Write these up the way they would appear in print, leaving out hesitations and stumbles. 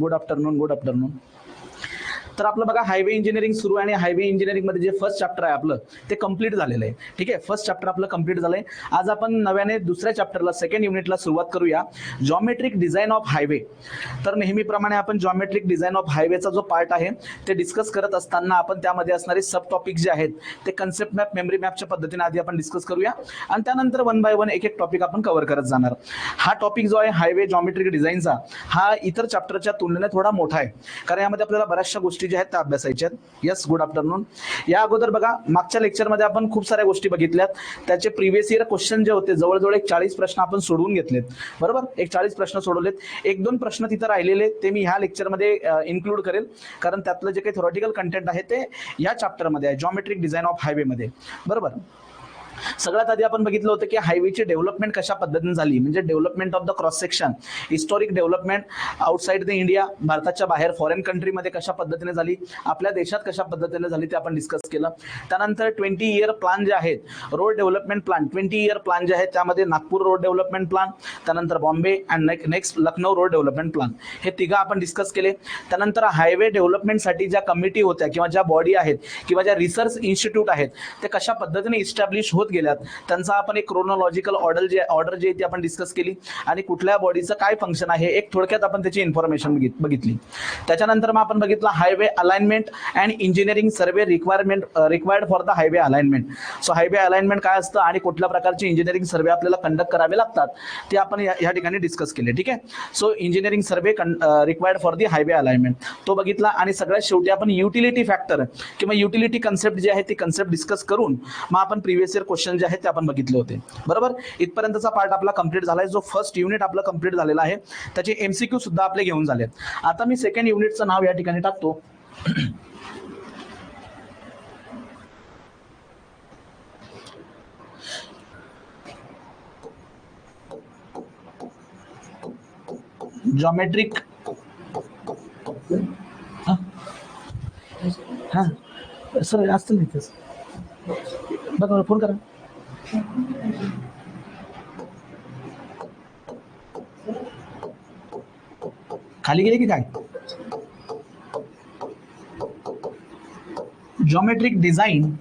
Good afternoon, good afternoon. तर आपलं बघा हायवे इंजिनिअरिंग सुरू आहे आणि हायवे इंजिनिअरिंग मध्ये जे फर्स्ट चॅप्टर आहे आपलं ते कंप्लीट झालेलं आहे. ठीक आहे, फर्स्ट चॅप्टर आपलं कंप्लीट झालंय. आज आपण नव्याने दुसऱ्या चॅप्टरला सेकंड युनिटला सुरुवात करूया, जॉमेट्रिक डिझाईन ऑफ हायवे. तर नेहमीप्रमाणे आपण जॉमेट्रिक डिझाईन ऑफ हायवेचा जो पार्ट आहे ते डिस्कस करत असताना आपण त्यामध्ये असणारे सब टॉपिक जे आहेत ते कन्सेप्ट मॅप, मेमरी मॅपच्या पद्धतीने आधी आपण डिस्कस करूया आणि त्यानंतर वन बाय वन एक एक टॉपिक आपण कव्हर करत जाणार. हा टॉपिक जो आहे हायवे जॉमेट्रिक डिझाईनचा, हा इतर चॅप्टरच्या तुलनेने थोडा मोठा आहे, कारण यामध्ये आपल्याला बऱ्याचशा गोष्टी ज्या आहेत त्या अभ्यासायच्या आहेत. Yes, good afternoon. या अगोदर बघा मागच्या लेक्चरमध्ये आपण खूप साऱ्या गोष्टी बघितल्यात, त्याचे प्रिव्हियस इयर क्वेश्चन जे होते जवळजवळ एक 40 प्रश्न आपण सोडवून घेतलेत. बरोबर, एक 40 प्रश्न सोडवलेत. एक दोन प्रश्न तिथे राहिलेले ते मी ह्या लेक्चरमध्ये इन्क्लूड करेल, कारण त्यातलं जे काही थेरॉटिकल कंटेंट आहे ते या चॅप्टरमध्ये आहे, जॉमेट्रिक डिझाईन ऑफ हायवे मध्ये. बरोबर. सगळ्यात आधी आपण बघितलं होतं की हायवेची डेव्हलपमेंट कशा पद्धतीने झाली, म्हणजे development of the cross section, historic development outside the India, भारताच्या बाहेर फॉरेन कंट्रीमध्ये कशा पद्धतीने झाली, आपल्या देशात कशा पद्धतीने झाली ते आपण डिस्कस केलं. त्यानंतर 20 इयर प्लॅन जे आहेत, road development plan 20 year plan जे आहेत त्यामध्ये नागपूर रोड डेव्हलपमेंट प्लॅन, त्यानंतर Bombay and next Lucknow road development plan, हे तिघं आपण डिस्कस केले. त्यानंतर हायवे डेव्हलपमेंटसाठी ज्या कमिटी होत्या किंवा ज्या बॉडी आहेत किंवा ज्या रिसर्च इन्स्टिट्यूट आहेत ते कशा पद्धतीने इस्टॅब्लिश होत गेल्यात, त्यांचा आपण एक क्रोनॉलॉजिकल ऑर्डर जी आहे ती आपण डिस्कस केली आणि कुठल्या बॉडीचं काय फंक्शन आहे एक थोडक्यात आपण त्याची इन्फॉर्मेशन बघितली. त्याच्यानंतर मग आपण बघितलं highway alignment and engineering survey required for the highway alignment. So highway alignment काय असतं आणि कुठल्या प्रकारचे इंजिनिअरिंग सर्वे आपल्याला कंडक्ट करावे लागतात ते आपण या ठिकाणी डिस्कस केले. ठीक आहे, so engineering survey required for the highway alignment तो बघितला आणि सगळ्यात शेवटी आपण युटिलिटी फॅक्टर किंवा युटिलिटी कन्सेप्ट जे आहे ती कन्सेप्ट डिस्कस करून मग आपण प्रिव्हियस इयर क्वेश्चन जे आहेत ते आपण बघितले होते. बरोबर, इथपर्यंतचा पार्ट आपला कंप्लीट झालाय. जो फर्स्ट युनिट आपला कंप्लीट झालेला आहे त्याचे एमसीक्यू सुद्धा आपले घेऊन झालेत. आता मी सेकंड युनिटचं नाव या ठिकाणी टाकतो. जॉमेट्रिक हा सर असतं नाही तसं, बघा फोन करा. खाली गेले की काय? Geometric design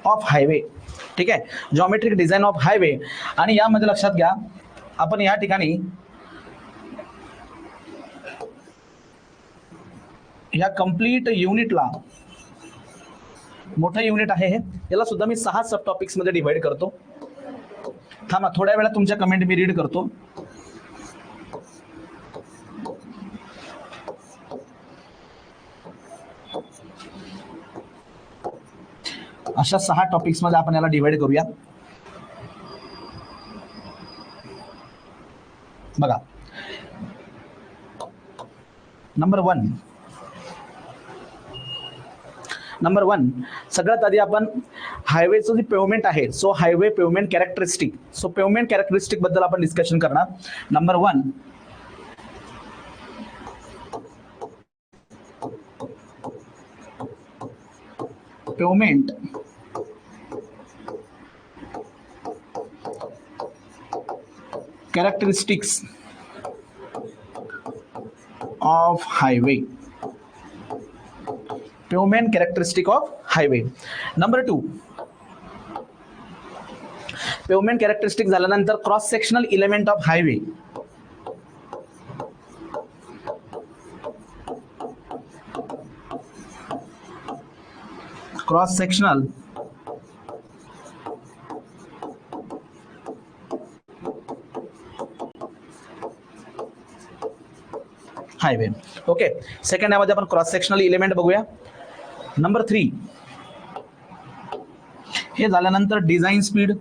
of highway. ठीक आहे, जॉमेट्रिक डिझाईन ऑफ हायवे. आणि यामध्ये लक्षात घ्या आपण या ठिकाणी या कंप्लीट युनिटला, मोठं युनिट आहे हे, याला सुद्धा मी 6 सब टॉपिक्स मध्ये डिवाइड करतो. थांबा थोड्या वेळा तुमच्या कमेंट मी रीड करतो. अशा 6 टॉपिक्स मध्ये आपण याला डिवाइड करूया. बघा, नंबर वन सगळ्यात आधी आपण हायवेचं जे पेवमेंट आहे, so highway pavement characteristic. So pavement characteristic बद्दल आपण डिस्कशन करणार. Number 1, pavement characteristics of highway. Pavement characteristic of highway. Number 2, pavement characteristic झाल्यानंतर cross sectional element of highway. Cross sectional highway. Okay, second यामध्ये आपण cross sectional element बघूया. Number 3, हे झाल्यानंतर design speed.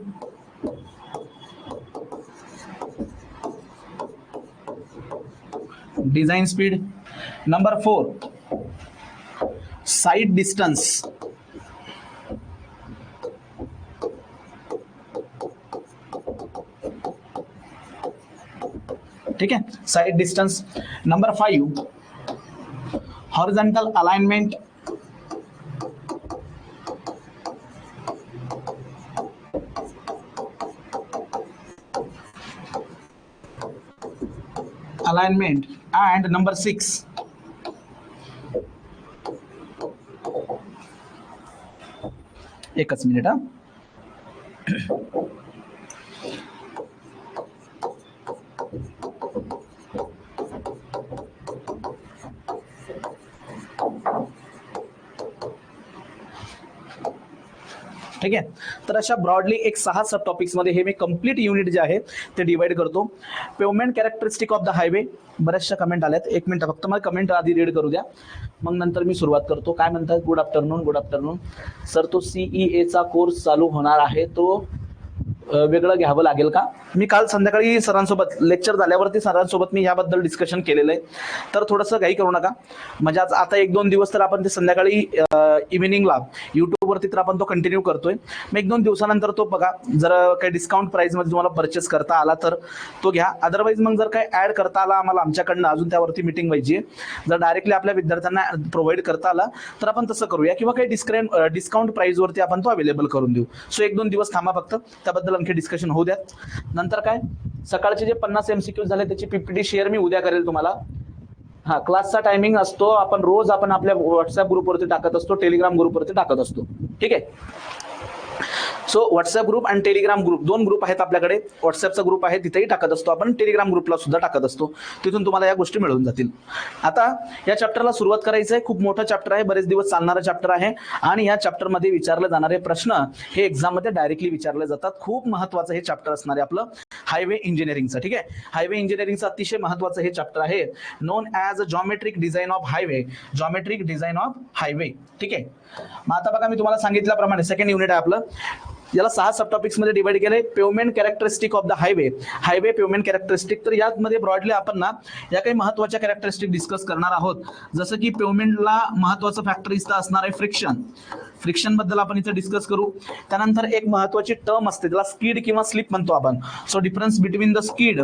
Design speed. Number 4, side distance. ठीक है, side distance. Number 5, horizontal alignment. alignment. And number 6, एकच minute हा. ठीक आहे. तर अशा ब्रॉडली एक 6 सब टॉपिक्स मध्ये हे मी कंप्लीट युनिट जे आहे ते डिवाइड करतो. Pavement characteristic of the highway. बऱ्याचशा कमेंट आल्यात, एक मिनिट फक्त मला कमेंट आधी रीड करू द्या, मग नंतर मी सुरुवात करतो. काय म्हणतात? Good afternoon. Good afternoon sir, तो CEA चा कोर्स चालू होणार आहे, तो वेगळं घ्यावं लागेल का? मी काल संध्याकाळी सरांसोबत लेक्चर झाल्यावरती सरांसोबत मी याबद्दल डिस्कशन केलेलं आहे. तर थोडंसं घाई करू नका. म्हणजे आता 1-2 दिवस तर आपण ते संध्याकाळी इव्हिनिंगला युट्यूबवरती तर आपण तो कंटिन्यू करतोय. मग 1-2 दिवसानंतर तो बघा, जर काही डिस्काउंट प्राइसमध्ये तुम्हाला परचेस करता आला तर तो घ्या. अदरवाईज मग जर काही ऍड करता आला आम्हाला आमच्याकडनं, अजून त्यावरती मीटिंग व्हायची आहे, जर डायरेक्टली आपल्या विद्यार्थ्यांना प्रोव्हाइड करता आला तर आपण तसं करूया, किंवा काही डिस्काउंट प्राइसवरती आपण तो अवेलेबल करून देऊ. सो 1-2 दिवस थांबा फक्त, त्याबद्दल आणखी डिस्कशन होऊ द्या. नंतर काय, सकाळचे जे 50 MCQ झाले त्याची PPT शेअर मी उद्या करेल तुम्हाला. हा, क्लासचा टायमिंग असतो, आपण रोज आपल्या व्हॉट्सअप ग्रुपवरती टाकत असतो, टेलिग्राम ग्रुपवरती टाकत असतो. ठीक आहे. सो व्हॉट्सअप ग्रुप आणि टेलिग्राम ग्रुप 2 ग्रुप आहेत आपल्याकडे. व्हॉट्सअपचा ग्रुप आहे तिथेही टाकत असतो आपण, टेलिग्राम ग्रुपला सुद्धा टाकत असतो. तिथून तुम्हाला या गोष्टी मिळून जातील. आता या चॅप्टरला सुरुवात करायचं आहे. खूप मोठं चॅप्टर आहे, बरेच दिवस चालणारं चॅप्टर आहे, आणि या चॅप्टरमध्ये विचारले जाणारे प्रश्न हे एक्झाममध्ये डायरेक्टली विचारले जातात. खूप महत्त्वाचं हे चॅप्टर असणार आहे आपलं हायवे इंजिनिअरिंगचं. ठीक आहे. हायवे इंजिनिअरिंगचं अतिशय महत्त्वाचं हे चॅप्टर आहे, non as geometric design of highway. Geometric design of highway. ठीक आहे. मग आता बघा, मी तुम्हाला सांगितल्याप्रमाणे सेकंड युनिट आहे आपलं. याला 6 सब टॉपिक्स मध्ये डिवाइड केलंय. Pavement characteristic of the highway. Highway pavement characteristic. तर यामध्ये ब्रॉडली आपण ना या काही महत्त्वाच्या कॅरेक्टरिस्टिक डिस्कस करणार आहोत. जसं की पेवमेंटला महत्त्वाचं फॅक्टर इथं असणार आहे फ्रिक्शन. फ्रिक्शन बद्दल आपण इथे डिस्कस करू. त्यानंतर एक महत्त्वाची टर्म असते, त्याला स्किड किंवा स्लिप म्हणतो आपण. So difference between the skid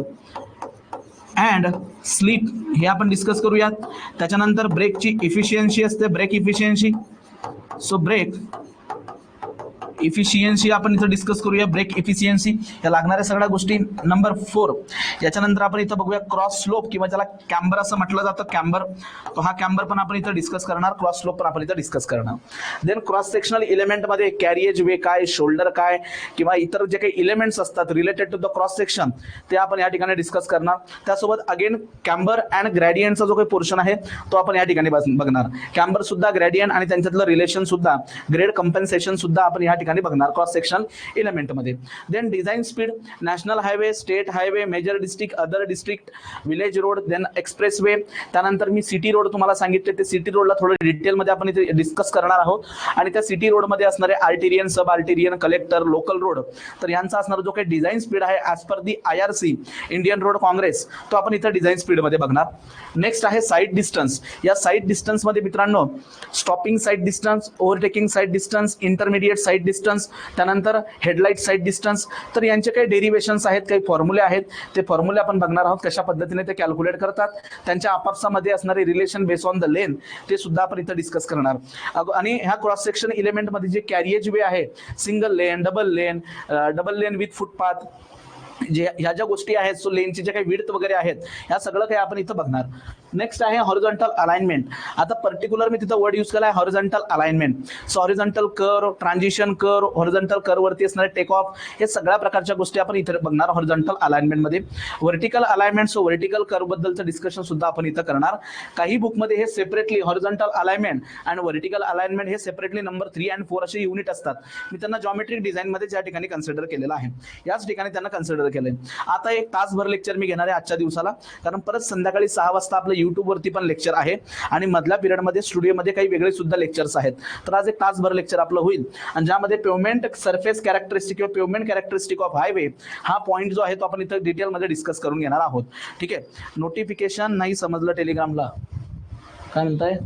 and slip हे आपण डिस्कस करूयात. त्याच्यानंतर ब्रेकची इफिशियन्सी असते, brake efficiency. So brake efficiency आपण इथं डिस्कस करूया, ब्रेक इफिशियन्सी या लागणाऱ्या सगळ्या गोष्टी. नंबर 4, याच्यानंतर आपण इथं बघूया क्रॉस स्लोप, किंवा ज्याला कॅम्बर असं म्हटलं जातं, कॅम्बर. तो हा कॅम्बर पण आपण इथं डिस्कस करणार, क्रॉस स्लोप पण आपण इथं डिस्कस करणार. देन क्रॉस सेक्शनल इलेमेंटमध्ये कॅरिएज वे काय, शोल्डर काय, किंवा इतर जे काही इलेमेंट्स असतात related to the cross section ते आपण या ठिकाणी डिस्कस करणार. त्यासोबत अगेन कॅम्बर अँड ग्रॅडियंटचा जो काही पोर्शन आहे तो आपण या ठिकाणी बघणार. कॅम्बर सुद्धा, ग्रॅडियंट आणि त्यांच्यातलं रिलेशन सुद्धा, ग्रेड कम्पेन्सेशन सुद्धा आपण या ठिकाणी बघणार क्रॉस सेक्शनल इलेमेंट मध्ये. Then design speed, national highway, state highway, major district, other district, village road, then express way. त्यानंतर मी सिटी रोड तुम्हाला सांगितले, ते सिटी रोडला थोडं डिटेलमध्ये आपण इथे डिस्कस करणार आहोत. आणि त्या सिटी रोडमध्ये असणारे आर्टिरियन, सब आर्टिरियन, कलेक्टर, लोकल रोड, तर यांचा असणारा जो काही डिझाईन स्पीड आहे as per the IRC Indian road Congress, तो आपण इथं डिझाईन स्पीडमध्ये बघणार. नेक्स्ट आहे साईड डिस्टन्स. या साईड डिस्टन्समध्ये मित्रांनो stopping side distance, overtaking side distance, intermediate side distance, त्यानंतर हेडलाईट साईड डिस्टन्स. तर यांचे काही डेरिवेशन्स आहेत, काही फॉर्म्युले आहेत, ते फॉर्म्युले आपण बघणार आहोत, कशा पद्धतीने ते कॅल्क्युलेट करतात, त्यांच्या आपापसामध्ये असणारे relation base on the lane ते सुद्धा आपण इथं डिस्कस करणार. आणि ह्या क्रॉस सेक्शन इलेमेंटमध्ये जे कॅरिएज वे आहे, single lane, double lane with footpath, जे ह्या ज्या गोष्टी आहेत, सो लेनचे जे काही विड्थ वगैरे आहेत, ह्या सगळं काही आपण इथं बघणार. नेक्स्ट आहे हॉरिझॉन्टल अलाइनमेंट. आता पर्टिक्युलर मी तिथं वर्ड यूज केला आहे horizontal alignment. So horizontal curve, transition curve, horizontal curve वरती असणारे टेक ऑफ, हे सगळ्या प्रकारच्या गोष्टी आपण इथे बघणार हॉरिझॉन्टल अलाइनमेंटमध्ये. Vertical alignment, so vertical curve बद्दलचं डिस्कशन सुद्धा आपण इथं करणार. काही बुकमध्ये हे सेपरेटली हॉरिझॉन्टल अलाइनमेंट आणि व्हर्टिकल अलाइनमेंट हे सेपरेटली नंबर 3 आणि 4 असे युनिट असतात. मी त्यांना जॉमेट्रिक डिझाईनमध्ये या ठिकाणी कन्सिडर केलेलं आहे, याच ठिकाणी त्यांना कन्सिडर केलंय. आता 1 तासभर लेक्चर मी घेणार आहे आजच्या दिवसाला, कारण परत संध्याकाळी 6 वाजता आपलं युट्यूबवरती पण लेक्चर आहे, आणि मधल्या पिरियडमध्ये स्टुडिओमध्ये काही वेगळे सुद्धा लेक्चर्स आहेत. तर आज 1 तासभर लेक्चर आपलं होईल, आणि ज्यामध्ये पेवमेंट सरफेस कॅरेक्टरिस्टिक किंवा पेवमेंट कॅरेक्टरिस्टिक ऑफ हायवे हा पॉईंट जो आहे तो आपण इथं डिटेलमध्ये डिस्कस करून घेणार आहोत. ठीक आहे. नोटिफिकेशन नाही समजलं टेलिग्रामला, काय म्हणताय?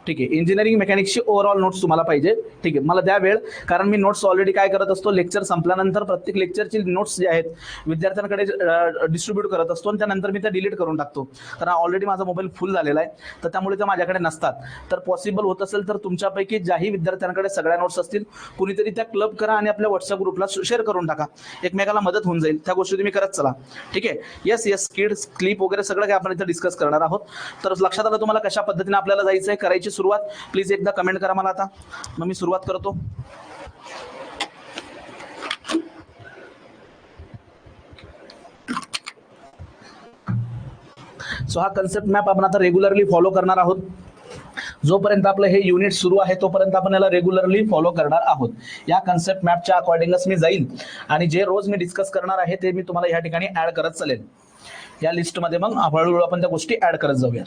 ठीक आहे, इंजिनिअरिंग मेकॅनिक्सची ओव्हरऑल नोट्स तुम्हाला पाहिजे. ठीक आहे, मला द्या वेळ, कारण मी नोट्स ऑलरेडी काय करत असतो, लेक्चर संपल्यानंतर प्रत्येक लेक्चरची नोट्स जे आहेत विद्यार्थ्यांकडे डिस्ट्रीब्यूट करत असतो आणि त्यानंतर मी त्या डिलीट करून टाकतो. कारण ऑलरेडी माझा मोबाईल फुल झालेला आहे, तर त्यामुळे त्या माझ्याकडे नसतात. तर पॉसिबल होत असेल तर तुमच्यापैकी ज्याही विद्यार्थ्यांकडे सगळ्या नोट्स असतील, कुणीतरी त्या क्लब करा आणि आपल्या व्हॉट्सअप ग्रुपला शेअर करून टाका. एकमेकाला मदत होऊन जाईल. त्या गोष्टी तुम्ही करत चला. ठीक आहे, येस किड्स क्लिप वगैरे सगळं काय आपण इथे डिस्कस करणार आहोत. तर लक्षात आलं तुम्हाला कशा पद्धतीने आपल्याला जायचं आहे, करायची सुरुवात. प्लीज एकदा कमेंट करा मला आता, मग मी सुरुवात करतो. सो हा कन्सेप्ट मॅप आपण आता रेग्युलरली फॉलो करणार आहोत. जोपर्यंत आपलं हे युनिट सुरू आहे तोपर्यंत आपण याला रेग्युलरली फॉलो करणार आहोत. या कन्सेप्ट मॅपच्या अकॉर्डिंगच मी जाईल आणि जे रोज मी डिस्कस करणार आहे ते मी तुम्हाला या ठिकाणी ऍड करत चालेल. या लिस्टमध्ये मग हळूहळू आपण त्या गोष्टी ऍड करत जाऊया.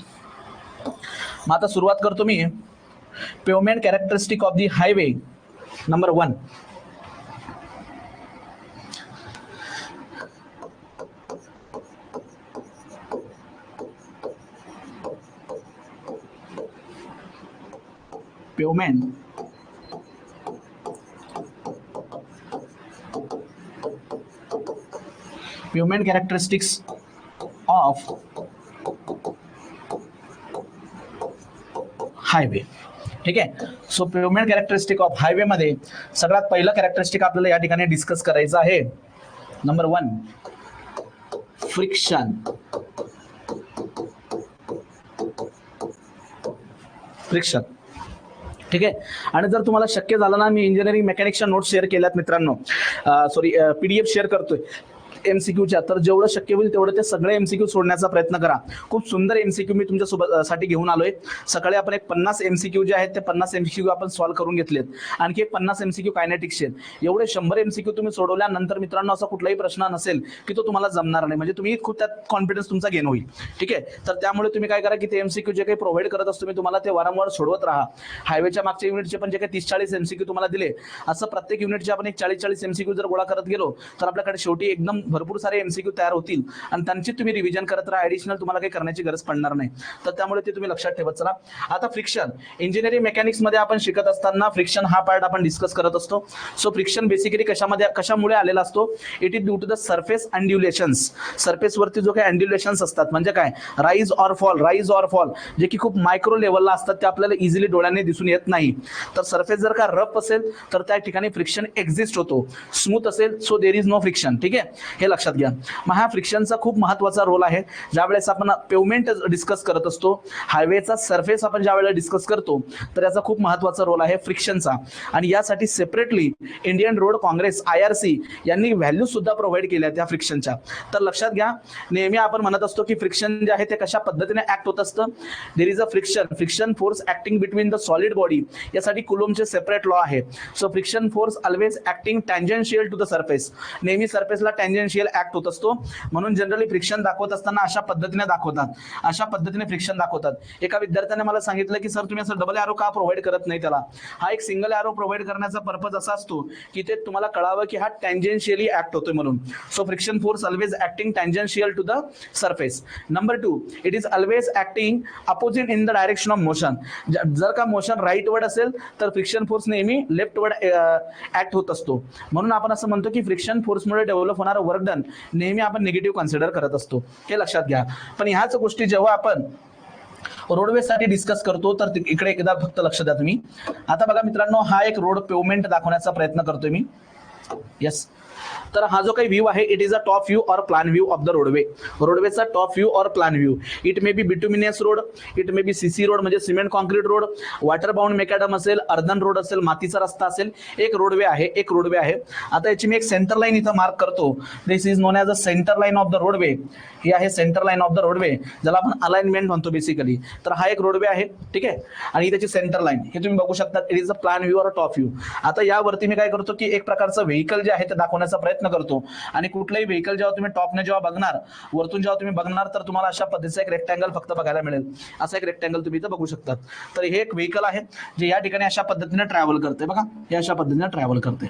मग आता सुरुवात करतो मी. Pavement characteristic of the highway number 1. Pavement characteristics of highway. ठीक आहे, so pavement characteristic of highway मध्ये सगळ्यात पहिलं कॅरेक्टरिस्टिक आपल्याला या ठिकाणी डिस्कस करायचं आहे. Number 1, friction. ठीक आहे, आणि जर तुम्हाला शक्य झालं ना, मी इंजिनिअरिंग मेकॅनिक्सच्या नोट्स शेअर केल्यात मित्रांनो, सॉरी PDF शेअर करतोय MCQच्या, तर जेवढं शक्य होईल तेवढं ते सगळे MCQ सोडण्याचा प्रयत्न करा. खूप सुंदर MCQ मी तुमच्या साठी घेऊन आलोय. सकाळी आपण एक 50 MCQ जे आहेत ते 50 MCQ आपण सॉल्व्ह करून घेतलेत. आणखी एक 50 MCQ कायनेटिक्सचे. एवढे 100 MCQ तुम्ही सोडवल्यानंतर मित्रांनो असा कुठलाही प्रश्न नसेल की तो तुम्हाला जमणार नाही, म्हणजे तुम्ही खूप त्यात कॉन्फिडन्स तुमचा गेन होईल. ठीक आहे, तर त्यामुळे तुम्ही काय करा की ते MCQ जे काही प्रोव्हाइड करत असतो मी तुम्हाला ते वारंवार सोडवत राहा. हायवेच्या मागच्या युनिटचे पण जे काही 30-40 MCQ तुम्हाला दिले, असं प्रत्येक युनिटचे आपण एक 40-40 MCQ जर गोळा करत गेलो तर आपल्याकडे शेवटी एकदम भरपूर सारे MCQ तयार होतील आणि त्यांची तुम्ही रिव्हिजन करत राहा. ऍडिशनल तुम्हाला काही करण्याची गरज पडणार नाही. तर त्यामुळे ते तुम्ही लक्षात ठेवत चला. आता फ्रिक्शन, इंजिनिअरिंग मेकॅनिक्स मध्ये आपण शिकत असताना फ्रिक्शन हा पार्ट आपण डिस्कस करत असतो. सो फ्रिक्शन बेसिकली कशामुळे आलेला असतो? It is due to the surface undulations. Surface वरती जो काही अँड्युलेशन्स असतात, म्हणजे काय, राईज ऑर फॉल, जे की खूप मायक्रो लेवलला असतात, ते आपल्याला इझिली डोळ्याने दिसून येत नाही. तर सरफेस जर का रफ असेल तर त्या ठिकाणी फ्रिक्शन एक्झिस्ट होतो. स्मूथ असेल so there is no friction. ठीक आहे, हे लक्षात घ्या. मग हा फ्रिक्शनचा खूप महत्त्वाचा रोल आहे. ज्यावेळेस आपण पेवमेंट डिस्कस करत असतो, हायवेचा सरफेस आपण ज्यावेळेला डिस्कस करतो, तर याचा खूप महत्त्वाचा रोल आहे फ्रिक्शनचा. आणि यासाठी separately Indian road Congress IRC यांनी व्हॅल्यू सुद्धा प्रोव्हाइड केल्या त्या फ्रिक्शनच्या. तर लक्षात घ्या, नेहमी आपण म्हणत असतो की फ्रिक्शन जे आहे ते कशा पद्धतीने ऍक्ट होत असतं. There is a friction force acting between the solid body. यासाठी कुलोम्बचे सेपरेट लॉ आहे. So friction force always acting tangential to the surface. नेहमी सरफेसला टँजेन्शियल ऍक्ट होत असतो. म्हणून जनरली फ्रिक्शन दाखवत असताना अशा पद्धतीने फ्रिक्शन दाखवतात. एका विद्यार्थ्याने मला सांगितलं की सर तुम्ही असं डबल एरो का प्रोव्हाइड करत नाही त्याला. हा एक सिंगल एरो प्रोव्हाइड करण्याचा पर्पज असा असतो की ते तुम्हाला कळावं की हा टँजेन्शियली ऍक्ट होतोय म्हणून. So friction force always acting tangential to the surface. Number 2, it is always acting opposite in the direction of motion. जर का मोशन राईट वर्ड असेल तर फ्रिक्शन फोर्स नेहमी लेफ्ट वर्ड ऍक्ट होत असतो. म्हणून आपण असं म्हणतो की फ्रिक्शन फोर्समुळे डेव्हलप होणारं वर्क डन नेहमी आपण निगेटिव्ह कन्सिडर करत असतो. हे लक्षात घ्या. पण ह्याच गोष्टी जेव्हा आपण रोडवे साठी डिस्कस करतो तर इकडे एकदा फक्त लक्ष द्या तुम्ही. आता बघा मित्रांनो, हा एक रोड पेवमेंट दाखवण्याचा प्रयत्न करतोय मी. येस, तर हा जो काही व्ह्यू आहे it is a top view और plan view of the roadway. रोडवेचा टॉप व्ह्यू और plan view. It may be bituminous road, it may be CC road म्हणजे cement concrete road, water bound macadam असेल, earthen road असेल, मातीचा रस्ता असेल. एक रोडवे आहे. आता याची मी एक सेंटर लाईन इथं मार्क करतो. This is known as a centre line of the roadway. ही आहे centre line of the roadway, ज्याला आपण अलाइनमेंट म्हणतो बेसिकली. तर हा एक रोडवे आहे. ठीक आहे, आणि त्याची सेंटर लाईन हे तुम्ही बघू शकता. It is a plan view और टॉप व्ह्यू. आता यावरती मी काय करतो की एक प्रकारचं व्हेकल जे आहे ते दाखवण्याचा प्रयत्न करतो. आणि कुठलंही व्हेकल जेव्हा तुम्ही टॉपने जेव्हा बघणार, वरतून जेव्हा तुम्ही बघणार, तर तुम्हाला अशा पद्धतीचा एक रेक्टँगल फक्त बघायला मिळेल. असा एक रेक्टँगल तुम्ही इथं बघू शकता. तर हे एक व्हेकल आहे जे या ठिकाणी अशा पद्धतीने ट्रॅव्हल करते. बघा, हे अशा पद्धतीने ट्रॅव्हल करते.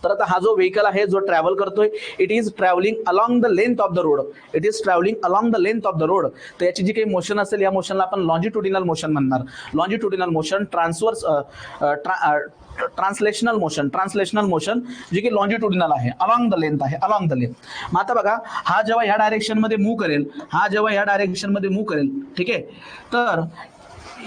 तर आता हा जो व्हेकल आहे जो ट्रॅव्हल करतोय, it is travelling along the length of the road. It is travelling along the length of the road. तर याची जी काही मोशन असेल या मोशनला आपण लॉन्जिट्युडिनल मोशन म्हणणार. लॉन्जिट्युडिनल मोशन, ट्रान्सलेशनल मोशन जे की लॉन्जिट्युडिनल आहे, अलॉंग द लेंथ आहे, अलॉंग द लेंथ. मग आता बघा, हा जेव्हा ह्या डायरेक्शन मध्ये मूव्ह करेल, ठीक आहे, तर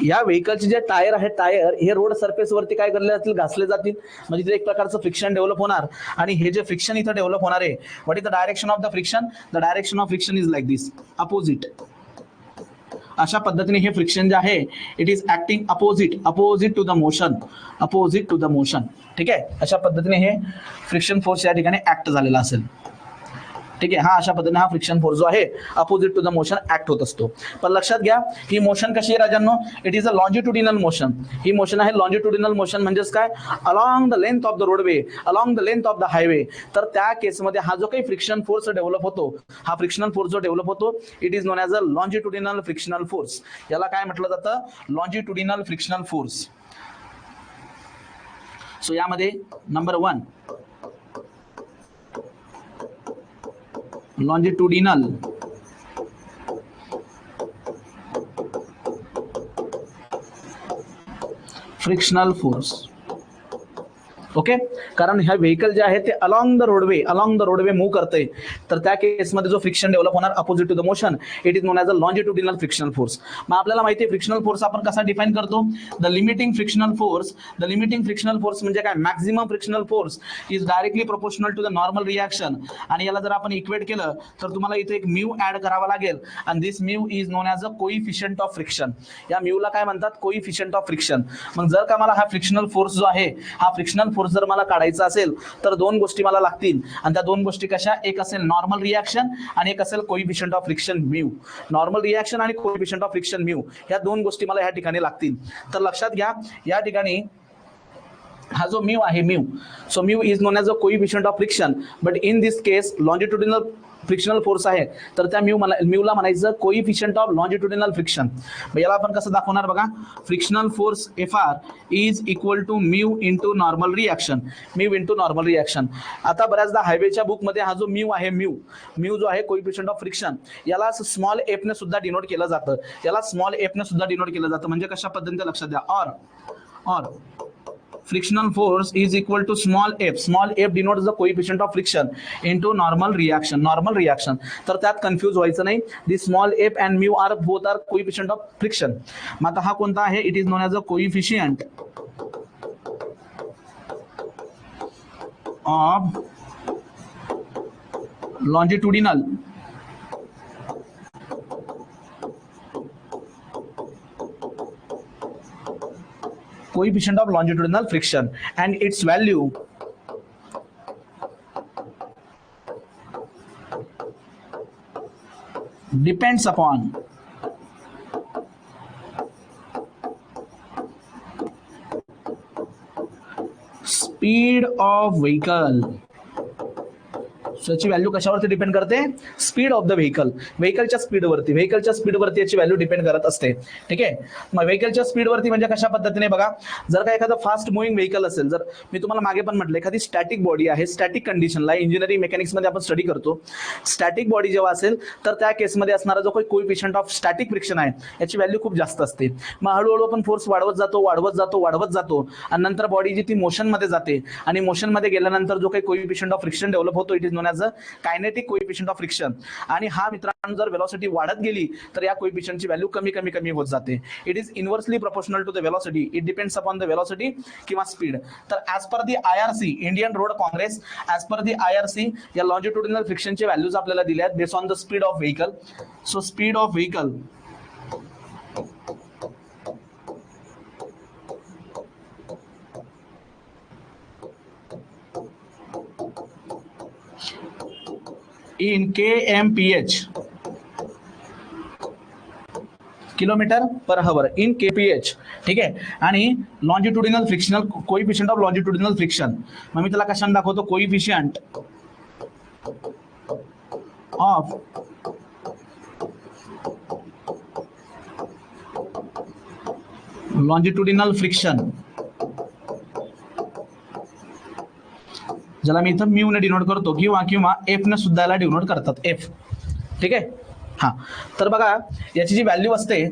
या व्हेकलचे जे टायर आहेत, टायर हे रोड सरफेस वरती काय करले जातील, घासले जातील. म्हणजे इथे एक प्रकारचं फ्रिक्शन डेव्हलप होणार. आणि हे जे फ्रिक्शन इथं डेव्हलप होणार आहे, what is the direction of the friction? The direction of friction is like this, opposite. अशा पद्धतीने हे फ्रिक्शन जे आहे, it is acting opposite to the motion. ठीक आहे, अशा पद्धतीने हे फ्रिक्शन फोर्स या ठिकाणी ऍक्ट झालेला असेल. ठीक आहे, हा अशा पद्धतीने हा फ्रिक्शन फोर्स जो आहे opposite to the motion act होत असतो. पण लक्षात घ्या, ही मोशन कशी आहे राजांनो? It is a longitudinal motion. ही मोशन आहे लॉन्जिट्युडिनल मोशन. म्हणजेच काय? Along the length of the roadway, along the length of the highway. तर त्या केसमध्ये हा जो काही फ्रिक्शन फोर्स डेव्हलप होतो, हा फ्रिक्शनल फोर्स जो डेव्हलप होतो, it is known as a longitudinal frictional force. याला काय म्हटलं जातं? Longitudinal frictional force. सो यामध्ये number 1 longitudinal frictional force. Okay, कारण ह्या व्हेकल जे आहे ते अलॉंग द रोडवे मूव्ह करते. तर त्या केसमध्ये जो फ्रिक्शन डेव्हलप होणार opposite to the motion, it is known as a longitudinal frictional force. मग आपल्याला माहिती आहे फ्रिक्शनल फोर्स आपण कसा डिफाइन करतो? द लिमिटिंग फ्रिक्शनल फोर्स म्हणजे काय? Maximum frictional force is directly proportional to the normal reaction. आणि याला जर आपण इक्वेट केलं तर तुम्हाला इथे एक म्यू ऍड करावा लागेल. आणि this mu is known as a coefficient of friction. या म्यूला काय म्हणतात? Coefficient of friction. मग जर का मला हा फ्रिक्शनल फोर्स जो आहे, हा फ्रिक्शनल फोर्स जर मला काढायचा असेल तर 2 गोष्टी मला लागतील. आणि त्या 2 गोष्टी कशा? एक असेल नॉर्मल रिॲक्शन आणि एक असेल coefficient of friction mu. Normal reaction आणि कोइफिशियंट ऑफ फ्रिक्शन म्यू, ह्या 2 गोष्टी मला ह्या ठिकाणी लागतील. तर लक्षात घ्या, या ठिकाणी हा जो म्यू आहे, so mu is known as a coefficient of friction. But in this case longitudinal frictional force आहे, तर त्या म्यूला म्हणायचं कोइफिशियंट ऑफ लॉन्जिट्युडिनल फ्रिक्शन. मग याला आपण कसं दाखवणार बघा? Frictional force FR is equal to mu into normal reaction. आता बऱ्याचदा हायवेच्या बुकमध्ये हा जो म्यू आहे, म्यू जो आहे कोइफिशियंट ऑफ फ्रिक्शन, याला स्मॉल एफ ने सुद्धा डिनोट केलं जातं. म्हणजे कशा पद्धतीने? लक्षात द्या, और frictional force is equal to small f denotes the coefficient of friction into normal reaction. तर त्यात कन्फ्यूज व्हायचं नाही. The small f and mu are both are coefficient of friction. मग आता हा कोणता आहे? It is known as a coefficient of longitudinal coefficient of longitudinal friction, and its value depends upon speed of vehicle. याची value कशावरती depend करते? Speed of the व्हेकलच्या स्पीडवरती याची value depend करत असते. ठीक आहे, मग व्हेकलच्या स्पीडवरती म्हणजे कशा पद्धतीने? बघा, जर का एखादं फास्ट मुव्हिंग व्हेकल असेल, जर मी तुम्हाला मागे पण म्हटलं, एखादी स्टॅटिक बॉडी आहे, स्टॅटिक कंडिशनला इंजिनिअरिंग मेकॅनिक्समध्ये आपण स्टडी करतो. स्टॅटिक बॉडी जेव्हा असेल तर त्या केसमध्ये असणारा जो काही कोइफिशियंट ऑफ स्टॅटिक फ्रिक्शन आहे, याची व्हॅल्यू खूप जास्त असते. मग हळूहळू आपण फोर्स वाढवत जातो आणि नंतर बॉडी जी ती मोशनमध्ये जाते. आणि मोशनमध्ये गेल्यानंतर जो काही कोइफिशियंट ऑफ फ्रिक्शन डेव्हलप होतो, it is known as a kinetic coefficient of friction. आणि हा मित्रांनो जर वेलोसिटी वाढत गेली तर या कोइफिशियंटची व्हॅल्यू कमी होत जाते. It is inversely proportional to the velocity. It depends upon the velocity किंवा स्पीड. तर as per the IRC, Indian road congress, as per the IRC या लॉन्जिट्युडिनल फ्रिक्शनचे व्हॅल्यूज आपल्याला दिल्या आहेत based on the speed of vehicle. So speed of vehicle in kmph, kilometre per hour, in kph. ठीक आहे, आणि longitudinal frictional coefficient of longitudinal friction, मग मी त्याला कशाने दाखवतो? कोइफिशियंट ऑफ लॉन्जिट्युडिनल फ्रिक्शन ज्याला मी इथं म्यू ने डिनोट करतो, किंवा एफ ने सुद्धा याला डिनोट करतात, एफ. ठीक आहे. हा, तर बघा याची जी व्हॅल्यू असते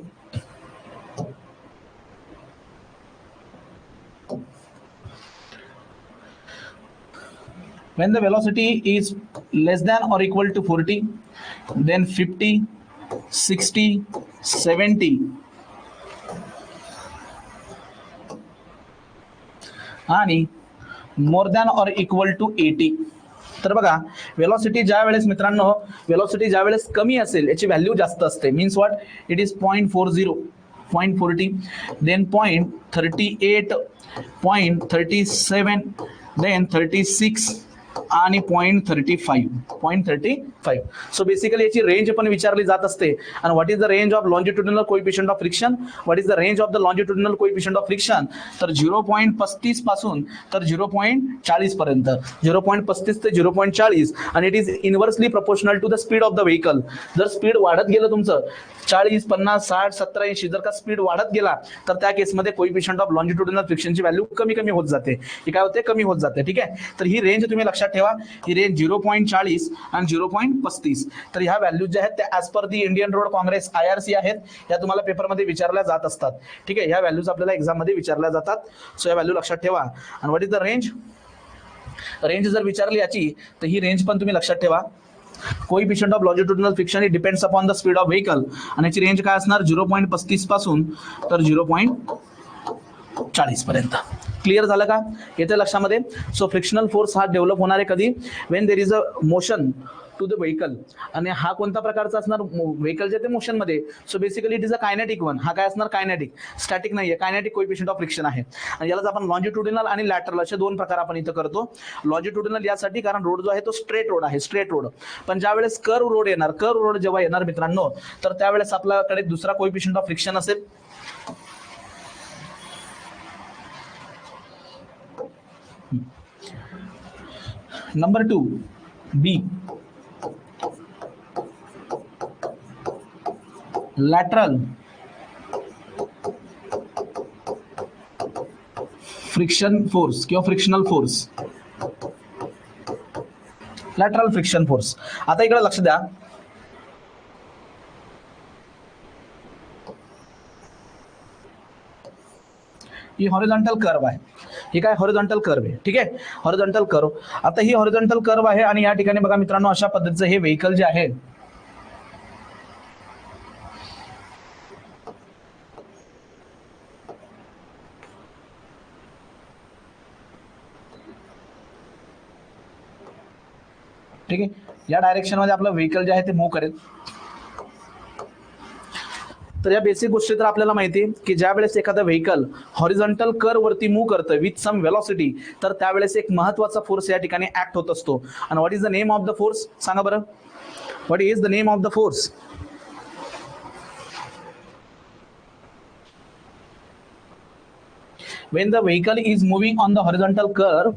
when the velocity is less than or equal to 40, then 50, 60, 70 आणि more than or equal to 80. तर बघा वेलॉसिटी ज्या वेळेस मित्रांनो, वेलॉसिटी ज्या वेळेस कमी असेल याची व्हॅल्यू जास्त असते. Means what, it is 0.40, 0.40, then 0.38, 0.37, then 36 आणि 0.35. सो बेसिकली याची रेंज पण विचारली जात असते. आणि what is the range of longitudinal coefficient of friction, what is the range of the longitudinal coefficient of friction, तर 0.35 पासून तर 0.40 पर्यंत, 0.35 ते 0.40. आणि it is inversely proportional to the speed of the vehicle. जर स्पीड वाढत गेलं तुमचं 40, 50, 60, 70, 80, जर का स्पीड वाढत गेला तर त्या केसमध्ये कोएफिशियंट ऑफ लॉन्जिट्युडिनल फ्रिक्शनची व्हॅल्यू कमी कमी होत जाते. ही काय होते, कमी होत जाते. ठीक आहे. तर ही रेंज तुम्ही लक्षात ठेवा, ही रेंज 0.40 आणि 0.35. तर ह्या व्हॅल्यूज ज्या आहेत त्या ऍज पर दी इंडियन रोड काँग्रेस IRC आहेत. या तुम्हाला पेपरमध्ये विचारल्या जात असतात. ठीक आहे. ह्या व्हॅल्यूज आपल्याला एक्झाम मध्ये विचारल्या जातात. सो या व्हॅल्यू लक्षात ठेवा. आणि what is the range, range जर विचारली याची तर ही रेंज पण तुम्ही लक्षात ठेवा. Coefficient of longitudinal friction it depends upon the speed of vehicle. आणि याची रेंज काय असणार, 0.35 पासून तर 0.40 पर्यंत. क्लिअर झालं का, येते लक्षामध्ये. सो फ्रिक्शनल फोर्स हा डेव्हलप होणार आहे कधी, when there is a motion to the vehicle. आणि हा कोणत्या प्रकारचा असणार, व्हेकल जे ते मोशन मध्ये. So basically it is a kinetic one. हा काय असणार, कायनेटिक, स्टॅटिक नाहीये, कायनेटिक कोएफिशियंट ऑफ फ्रिक्शन आहे. आणि यालाच आपण लॉन्जिट्युडिनल आणि लॅटरल असे दोन प्रकार आपण इथं करतो. लॉन्जिट्युडिनल यासाठी कारण रोड जो आहे तो स्ट्रेट रोड आहे, स्ट्रेट रोड. पण ज्या वेळेस कर्व रोड येणार, कर्व रोड जेव्हा येणार मित्रांनो, तर त्यावेळेस आपल्याकडे दुसरा कोएफिशियंट ऑफ फ्रिक्शन असेल. नंबर 2 B, lateral फ्रिक्शन फोर्स किंवा frictional force, lateral friction force. आता इकडे लक्ष द्या, ही हॉरिझॉन्टल कर्व आहे. ही काय हॉरिझॉन्टल कर्व आहे. ठीक आहे, हॉरिझॉन्टल कर्व. आता ही हॉरिझॉन्टल कर्व आहे आणि या ठिकाणी बघा मित्रांनो अशा पद्धतीचं हे व्हेकल जे आहे ठीक आहे, या डायरेक्शन मध्ये आपलं व्हेकल जे आहे ते मूव्ह करेल. तर या बेसिक गोष्टी तर आपल्याला माहिती आहे की ज्या वेळेस एखादं व्हेकल हॉरिझॉन्टल कर्व वरती मूव्ह करतं विथ सम वेलॉसिटी, तर त्यावेळेस एक महत्वाचा फोर्स या ठिकाणी ऍक्ट होत असतो. आणि what is the name of the force, सांगा बरं, what is the name of the force. when the vehicle is moving on the horizontal curve,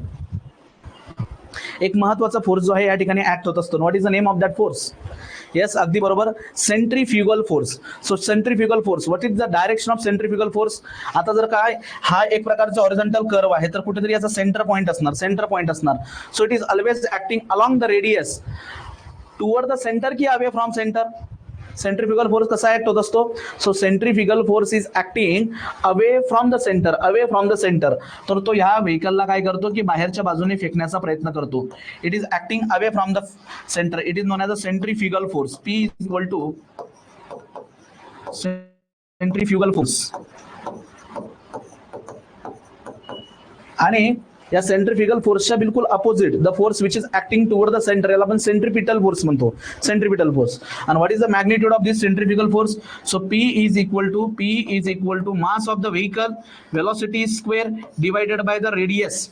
एक महत्वाचा फोर्स जो आहे या ठिकाणी ऍक्ट होत असतो. What is the name of that force. Yes, अगदी बरोबर, centrifugal force. So centrifugal force, what is the direction of centrifugal force. आता जर काय हा एक प्रकारचा हॉरिझॉन्टल कर्व आहे तर कुठेतरी याचा सेंटर पॉइंट असणार, सेंटर पॉइंट असणार. So it is always acting along the radius toward the centre की away from centre. Centrifugal force कसा ऍक्ट होत असतो. So centrifugal force is acting away from the centre, away from the centre. तर तो ह्या व्हेकलला काय करतो की बाहेरच्या बाजूने फेकण्याचा प्रयत्न करतो. It is acting away from the centre. It is known as a centrifugal force. P is equal to centrifugal force. आणि या सेंट्रीफ्युगल फोर्सच्या बिलकुल opposite the force which is acting toward the centre, याला आपण सेंट्रीपिटल फोर्स म्हणतो, centripetal force. आणि what is the magnitude of this centrifugal force. So P is equal to mass of the vehicle, velocity square divided by the radius,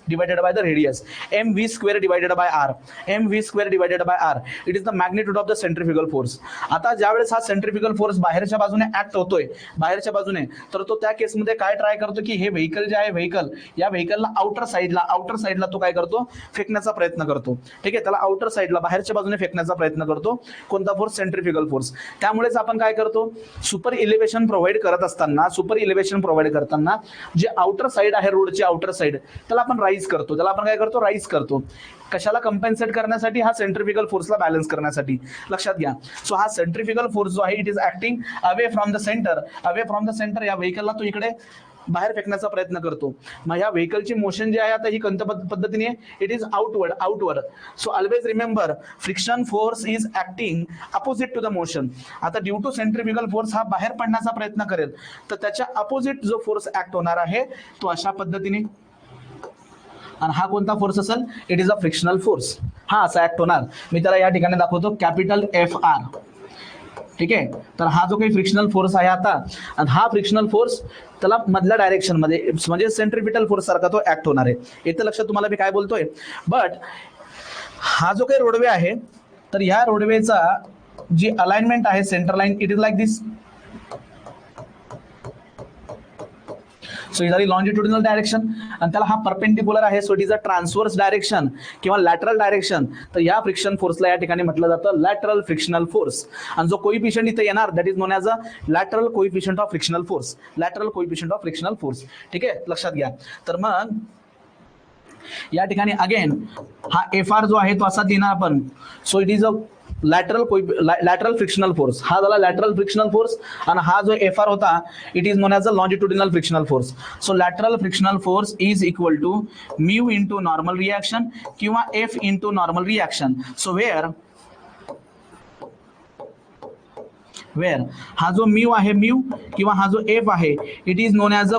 mv square divided bye r, mv square divided bye r. It is the magnitude of the centrifugal force. आता ज्यावेळेस हा centrifugal force बाहेरच्या बाजूने act होतोय, बाहेरच्या बाजूने, तर तो त्या केसमध्ये काय ट्राय करतो की हे व्हेकल जे आहे, व्हेकल या व्हेकलला आउटर साइडला, आउटर साईडला तो काय करतो, फेकण्याचा प्रयत्न करतो. ठीक आहे, त्याला आउटर साईडला बाहेरच्या बाजूने फेकण्याचा प्रयत्न करतो. कोणता फोर्स, सेंट्रिफ्युगल फोर्स. त्यामुळेच आपण काय करतो, सुपर इलेव्हेशन प्रोव्हाइड करताना जे आउटर साईड आहे रोडची आउटर साईड, त्याला आपण राईज करतो. राईज करतो कशाला, कंपेन्सेट करण्यासाठी, हा सेंट्रिफ्युगल फोर्सला बॅलन्स करण्यासाठी. लक्षात घ्या. सो हा सेंट्रिफ्युगल फोर्स जो आहे it is acting away from the centre. या व्हेकलला तो इकडे बाहेर फेकण्याचा प्रयत्न करतो. मग या व्हेकलची मोशन जी आहे आता ही कोणत्या पद्धतीने, it is outward. So always remember, friction force is acting opposite to the motion. आता ड्यू टू सेंट्रिफ्युगल फोर्स हा बाहेर पडण्याचा प्रयत्न करेल, तर त्याच्या अपोजिट जो फोर्स ऍक्ट होणार आहे तो अशा पद्धतीने, आणि हा कोणता फोर्स असेल, it is a frictional force. हा असा ऍक्ट होणार. मी त्याला या ठिकाणी दाखवतो कॅपिटल FR. ठीक आहे, तर हा जो काही फ्रिक्शनल फोर्स आहे आता, आणि हा फ्रिक्शनल फोर्स त्याला मधल्या डायरेक्शन मध्ये म्हणजे सेंट्रिपिटल फोर्स सारखा तो ऍक्ट होणार आहे. येतं लक्षात तुम्हाला मी काय बोलतोय. बट हा जो काही रोडवे आहे, तर ह्या रोडवेचा जी अलाइनमेंट आहे, centre line, it is like this. So is longitudinal direction, आणि त्याला हा परपेंडिक्युलर आहे. So it is a transverse direction किंवा लॅटरल डायरेक्शन. तर या फ्रिक्शन फोर्सला या ठिकाणी म्हटलं जातं लॅटरल फ्रिक्शनल फोर्स. आणि जो कोइफिशियंट इथे येणार, that is known as a lateral coefficient of frictional force. ठीक आहे, लक्षात घ्या. तर मग या ठिकाणी अगेन हा FR जो आहे तो असा देणार आपण. So it is a lateral frictional force. हा झाला लॅटरल फ्रिक्शनल फोर्स, आणि हा जो FR होता it is known as a longitudinal frictional force. So lateral frictional force is equal to mu into normal reaction किंवा F into normal reaction. So where हा जो mu आहे, म्यू किंवा हा जो F आहे, it is known as a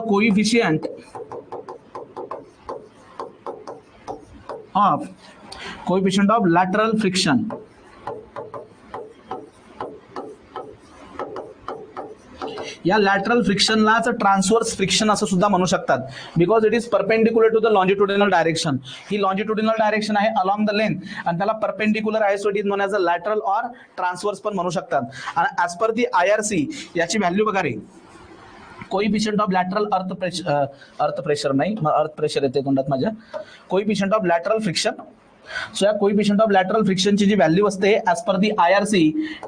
coefficient of lateral friction. या lateral फ्रिक्शनलाच ट्रान्सवर्स फ्रिक्शन असं सुद्धा म्हणू शकतात, because it is perpendicular to the longitudinal direction. ही लॉन्जिट्युडिनल डायरेक्शन आहे अलॉंग द लेंथ, आणि त्याला परपेंडिक्युलर आहे. So it is known as a lateral or transverse पण म्हणू शकतात. आणि ॲज पर दी IRC याची व्हॅल्यू बघा रे, coefficient of lateral earth pressure येते तोंडात माझ्या, coefficient of lateral friction. So या कोइफिशियंट ऑफ लॅटरल फ्रिक्शनची जी व्हॅल्यू असते as per the IRC,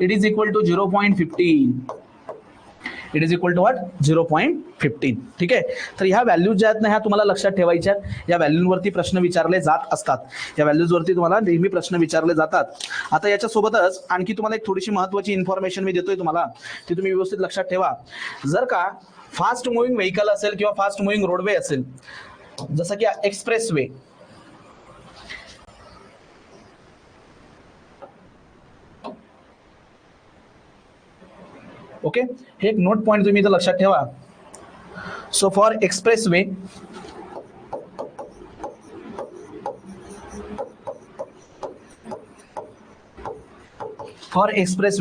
it is equal to 0.15. It is equal to what, 0.15. ठीक आहे, तर ह्या व्हॅल्यूज ज्या आहेत ना, ह्या तुम्हाला लक्षात ठेवायच्या. या व्हॅल्यूवरती प्रश्न विचारले जात असतात. या व्हॅल्यूजवरती तुम्हाला नेहमी प्रश्न विचारले जातात. आता याच्यासोबतच आणखी तुम्हाला एक थोडीशी महत्त्वाची इन्फॉर्मेशन मी देतोय तुम्हाला, ती तुम्ही व्यवस्थित लक्षात ठेवा. जर का फास्ट मुव्हिंग व्हेकल असेल किंवा फास्ट मुव्हिंग रोडवे असेल, जसं की एक्सप्रेस वे, ओके, हे एक नोट पॉइंट तुम्ही इथं लक्षात ठेवा. सो फॉर एक्सप्रेस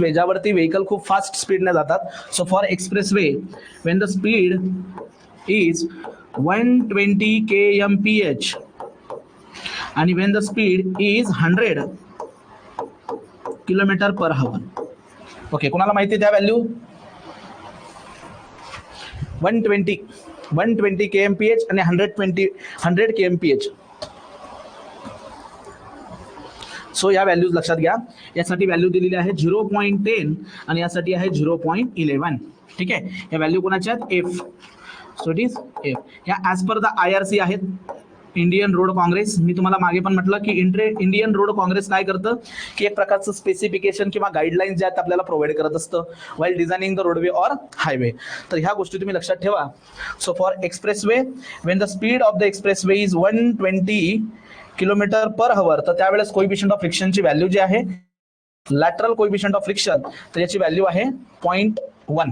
वे ज्यावरती व्हेकल खूप फास्ट स्पीडने जातात. So for express way when the speed is 120 kmph आणि Wien the speed is 100 km/h. Okay, कोणाला माहिती आहे त्या व्हॅल्यू? 120 kmph आणि 100 kmph. सो या व्हॅल्यूज लक्षात घ्या. यासाठी व्हॅल्यू दिलेली आहे 0.10 आणि यासाठी आहे 0.11. ठीक आहे, या व्हॅल्यू कोणाच्या आहेत? F. So it is F. ह्या ॲज पर द IRC आहेत, इंडियन रोड काँग्रेस. मी तुम्हाला मागे पण म्हटलं की इंडियन रोड काँग्रेस काय करतं की एक प्रकारचं स्पेसिफिकेशन किंवा गाईडलाईन्स जे आहेत आपल्याला प्रोव्हाइड करत असतं while designing the roadway or highway. तर ह्या गोष्टी तुम्ही लक्षात ठेवा. So for express way when the speed of the express way is 120 km/h, तर त्यावेळेस कोइफिशियंट ऑफ फ्रिक्शनची व्हॅल्यू जी आहे, लॅटरल कोइफिशियंट ऑफ फ्रिक्शन, तर याची व्हॅल्यू आहे 0.1.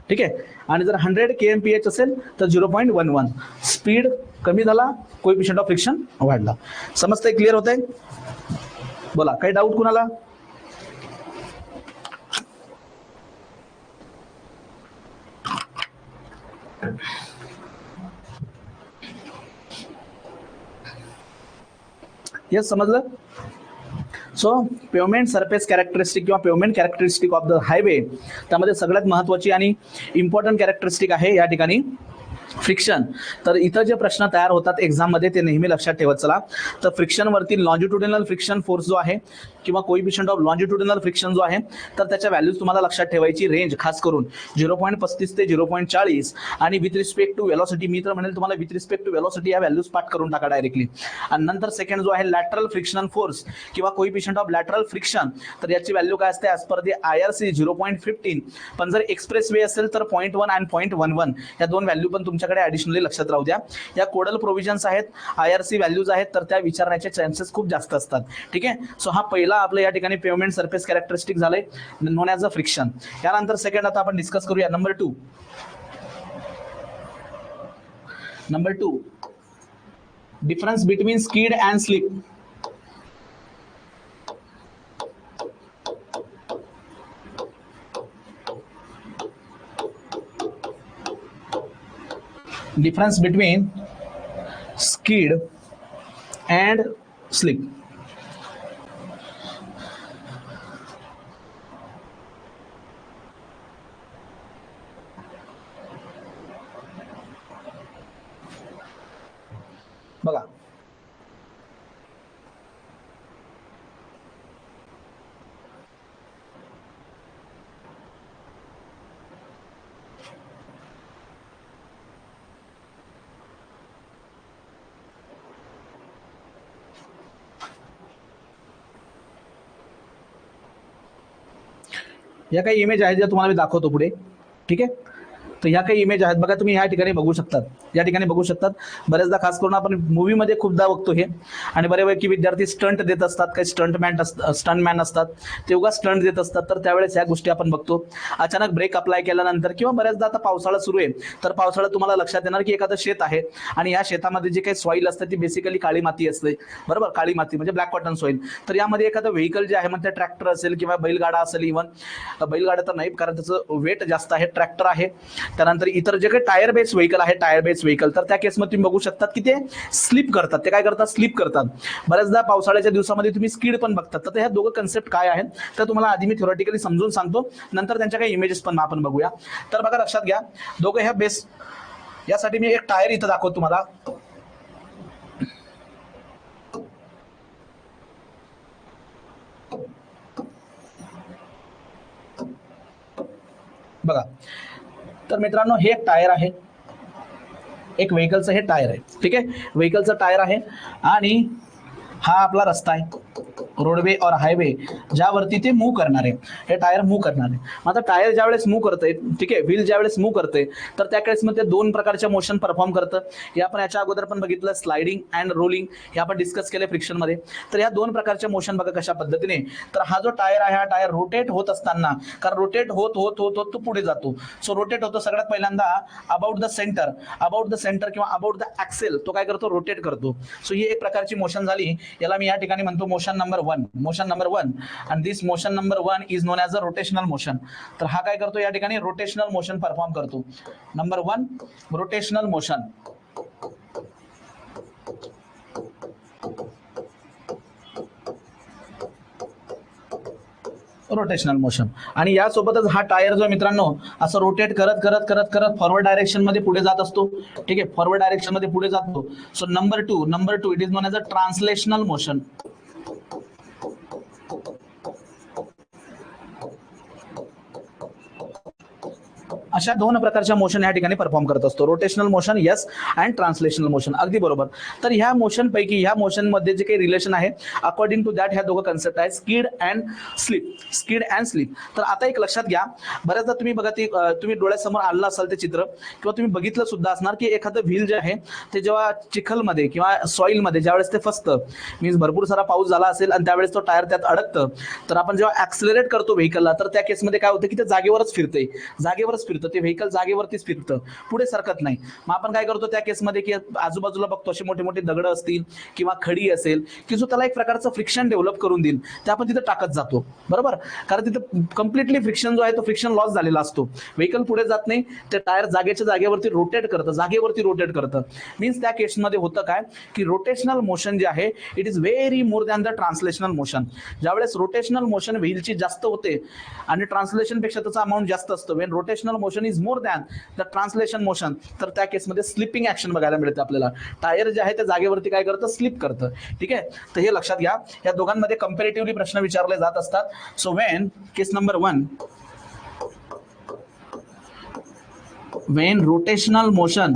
ठीक आहे, आणि जर 100 kmph असेल तर 0.11. स्पीड कमी झाला, कोइफिशियंट ऑफ फ्रिक्शन वाढला. समजतंय? क्लिअर होतंय? बोला, काही डाऊट कुणाला? येस, समजलं? सो पेवमेंट सरफेस कॅरेक्टरिस्टिक किंवा pavement characteristic of the highway, त्यामध्ये सगळ्यात महत्त्वाची आणि इम्पॉर्टंट कॅरेक्टरिस्टिक आहे या ठिकाणी फ्रिक्शन. तर इथं जे प्रश्न तयार होतात एक्झाममध्ये ते नेहमी लक्षात ठेवत चला. तर फ्रिक्शनवरती लॉन्जिट्युडिनल फ्रिक्शन फोर्स जो आहे किंवा कोइफिशियंट ऑफ लॉन्जिट्युडिनल फ्रिक्शन जो आहे, तर त्याच्या व्हॅल्यूज तुम्हाला लक्षात ठेवायची. रेंज खास करून 0.35 ते 0.40 आणि विथ रिस्पेक्ट टू वेलॉसिटी, मी तर म्हणेल तुम्हाला विथ रिस्पेक्ट टू वेलॉसिटी या व्हॅल्यूज पाठ करून टाका डायरेक्टली. आणि नंतर सेकंड जो आहे लॅटरल फ्रिक्शनल फोर्स किंवा कोइफिशियंट ऑफ लॅटरल फ्रिक्शन, तर याची व्हॅल्यू काय असते ॲज पर दी IRC 0.15. पण जर एक्सप्रेस वे असेल तर 0.1 आणि 0.11 या दोन व्हॅल्यू पण तुमच्याकडे ऍडिशनली लक्षात राहू द्या. या कोडल प्रोव्हिजन्स आहेत, IRC व्हॅल्यूज आहेत, तर त्या विचारण्याचे चान्सेस खूप जास्त असतात. ठीक आहे. सो हा पहिला आपलं या ठिकाणी पेवमेंट सरफेस कॅरेक्टरिस्टिक झालंय नोन ॲज अ फ्रिक्शन. यानंतर सेकंड आता आपण डिस्कस करूया number 2 difference between स्कीड and slip. Difference between स्कीड and slip. बघा या काही इमेज आहेत ज्या तुम्हाला मी दाखवतो पुढे. ठीक आहे. तर ह्या काही इमेज आहेत बघा, तुम्ही ह्या ठिकाणी बघू शकतात. या ठिकाणी बघू शकतात. बरेचदा खास करून आपण मूवीमध्ये खूपदा बघतो हे. आणि बऱ्यापैकी विद्यार्थी स्टंट देत असतात, काही स्टंटमॅन असतात, ते उगा स्टंट देत असतात. तर त्यावेळेस ह्या गोष्टी आपण बघतो. अचानक ब्रेक अप्लाय केल्यानंतर किंवा बऱ्याचदा आता पावसाळा सुरू आहे, तर पावसाळ्यात तुम्हाला लक्षात येणार की एखादं शेत आहे आणि या शेतामध्ये जे काही सॉईल असते ती बेसिकली काळी माती असते. बरोबर, काळी माती म्हणजे ब्लॅक कॉटन सॉईल. तर यामध्ये एखादं व्हेकल जे आहे, मग ते ट्रॅक्टर असेल किंवा बैलगाडा असेल, इव्हन बैलगाडा तर नाही कारण त्याचं वेट जास्त आहे, ट्रॅक्टर आहे. त्यानंतर इतर जे काही टायर बेस व्हेकल आहे, टायर बेस व्हेकल, तर त्या केसमध्ये तुम्ही बघू शकतात की ते स्लिप करतात. ते काय करतात? स्लिप करतात. बऱ्याचदा पावसाळ्याच्या दिवसामध्ये तुम्ही स्कीड पण बघतात. तर ह्या दोघं कन्सेप्ट काय आहेत तर तुम्हाला आधी मी थेरॉटिकली समजून सांगतो, नंतर त्यांच्या काही इमेजेस पण आपण बघूया. तर बघा लक्षात घ्या, दोघं ह्या बेस, यासाठी मी एक टायर इथं दाखवतो तुम्हाला. बघा, तर मित्रांनो हे एक टायर आहे, एक व्हेकलचं हे टायर आहे. ठीक आहे, व्हेकलचं टायर आहे आणि हा आपला रस्ता आहे, रोडवे और हायवे, ज्यावरती ते मूव्ह करणार आहे. हे टायर मूव्ह करणार आहे. आता टायर ज्यावेळेस मूव्ह करतंय, ठीक आहे, व्हील ज्यावेळेस मूव्ह करते, तर त्या केसमध्ये दोन प्रकारच्या मोशन परफॉर्म करतं. हे आपण याच्या अगोदर पण बघितलं, स्लायडिंग अँड रोलिंग, हे आपण डिस्कस केले फ्रिक्शनमध्ये. तर या दोन प्रकारच्या मोशन बघा कशा पद्धतीने. तर हा जो टायर आहे, हा टायर रोटेट होत असताना, कारण रोटेट होत होत होत होत तो पुढे जातो. सो रोटेट होतो सगळ्यात पहिल्यांदा अबाउट द सेंटर किंवा अबाउट द ऍक्सेल, तो काय करतो? रोटेट करतो. सो ही एक प्रकारची मोशन झाली. याला मी या ठिकाणी म्हणतो मोशन नंबर 1. आणि this motion number 1 is known as a rotational motion. तर हा काय करतो? या ठिकाणी रोटेशनल मोशन परफॉर्म करतो. Number 1 rotational motion. Rotational motion. आणि यासोबतच हा टायर जो मित्रांनो असं रोटेट करत करत करत करत फॉरवर्ड डायरेक्शन मध्ये पुढे जात असतो. ठीक आहे, फॉरवर्ड डायरेक्शन मध्ये पुढे जातो. So number 2 it is known as a translational motion. अशा दोन प्रकारच्या मोशन या ठिकाणी परफॉर्म करत असतो. Rotational motion yes and translational motion, अगदी बरोबर. तर ह्या मोशन पैकी ह्या मोशन मध्ये जे काही रिलेशन आहे अकॉर्डिंग टू दॅट ह्या दोघं कन्सेप्ट आहे स्कीड अँड स्लीप. तर आता एक लक्षात घ्या, बऱ्याचदा तुम्ही बघा तुम्ही डोळ्यासमोर आणलं असाल ते चित्र किंवा तुम्ही बघितलं सुद्धा असणार की एखादं व्हील जे आहे ते जेव्हा चिखलमध्ये किंवा सॉईल मध्ये ज्यावेळेस ते फसतं, मीन्स भरपूर सारा पाऊस झाला असेल आणि त्यावेळेस तो टायर त्यात अडकतं, तर आपण जेव्हा ऍक्सिलरेट करतो व्हेकलला, तर त्या केसमध्ये काय होतं की ते जागेवरच फिरते. होतं, ते व्हेकल जागेवरतीच फिरतं, पुढे सरकत नाही. मग आपण काय करतो त्या केसमध्ये की आजूबाजूला बघतो असे मोठे मोठे दगड असतील किंवा खडी असेल की जो त्याला एक प्रकारचं फ्रिक्शन डेव्हलप करून देईल, ते आपण तिथे टाकत जातो. बरोबर, कारण तिथे कम्प्लिटली फ्रिक्शन जो आहे तो फ्रिक्शन लॉस झालेला असतो. व्हेकल पुढे जात नाही, ते टायर जागेच्या जागेवरती रोटेट करतं, जागेवरती रोटेट करतं. मीन्स त्या केसमध्ये होतं काय की रोटेशनल मोशन जे आहे it is very more than the translational motion. ज्यावेळेस रोटेशनल मोशन व्हीलची जास्त होते आणि ट्रान्सलेशन पेक्षा त्याचा अमाऊंट जास्त असतो, Wien rotational motion is more than the translation motion, तर त्या केसमध्ये स्लिपिंग ऍक्शन बघायला मिळते आपल्याला. टायर जे आहे ते जागेवरती काय करतं, स्लिप करतं. ठीक आहे, तर हे लक्षात घ्या. या दोघांमध्ये कंपॅरेटिव्हली प्रश्न विचारले जात असतात. So when case number 1, when rotational motion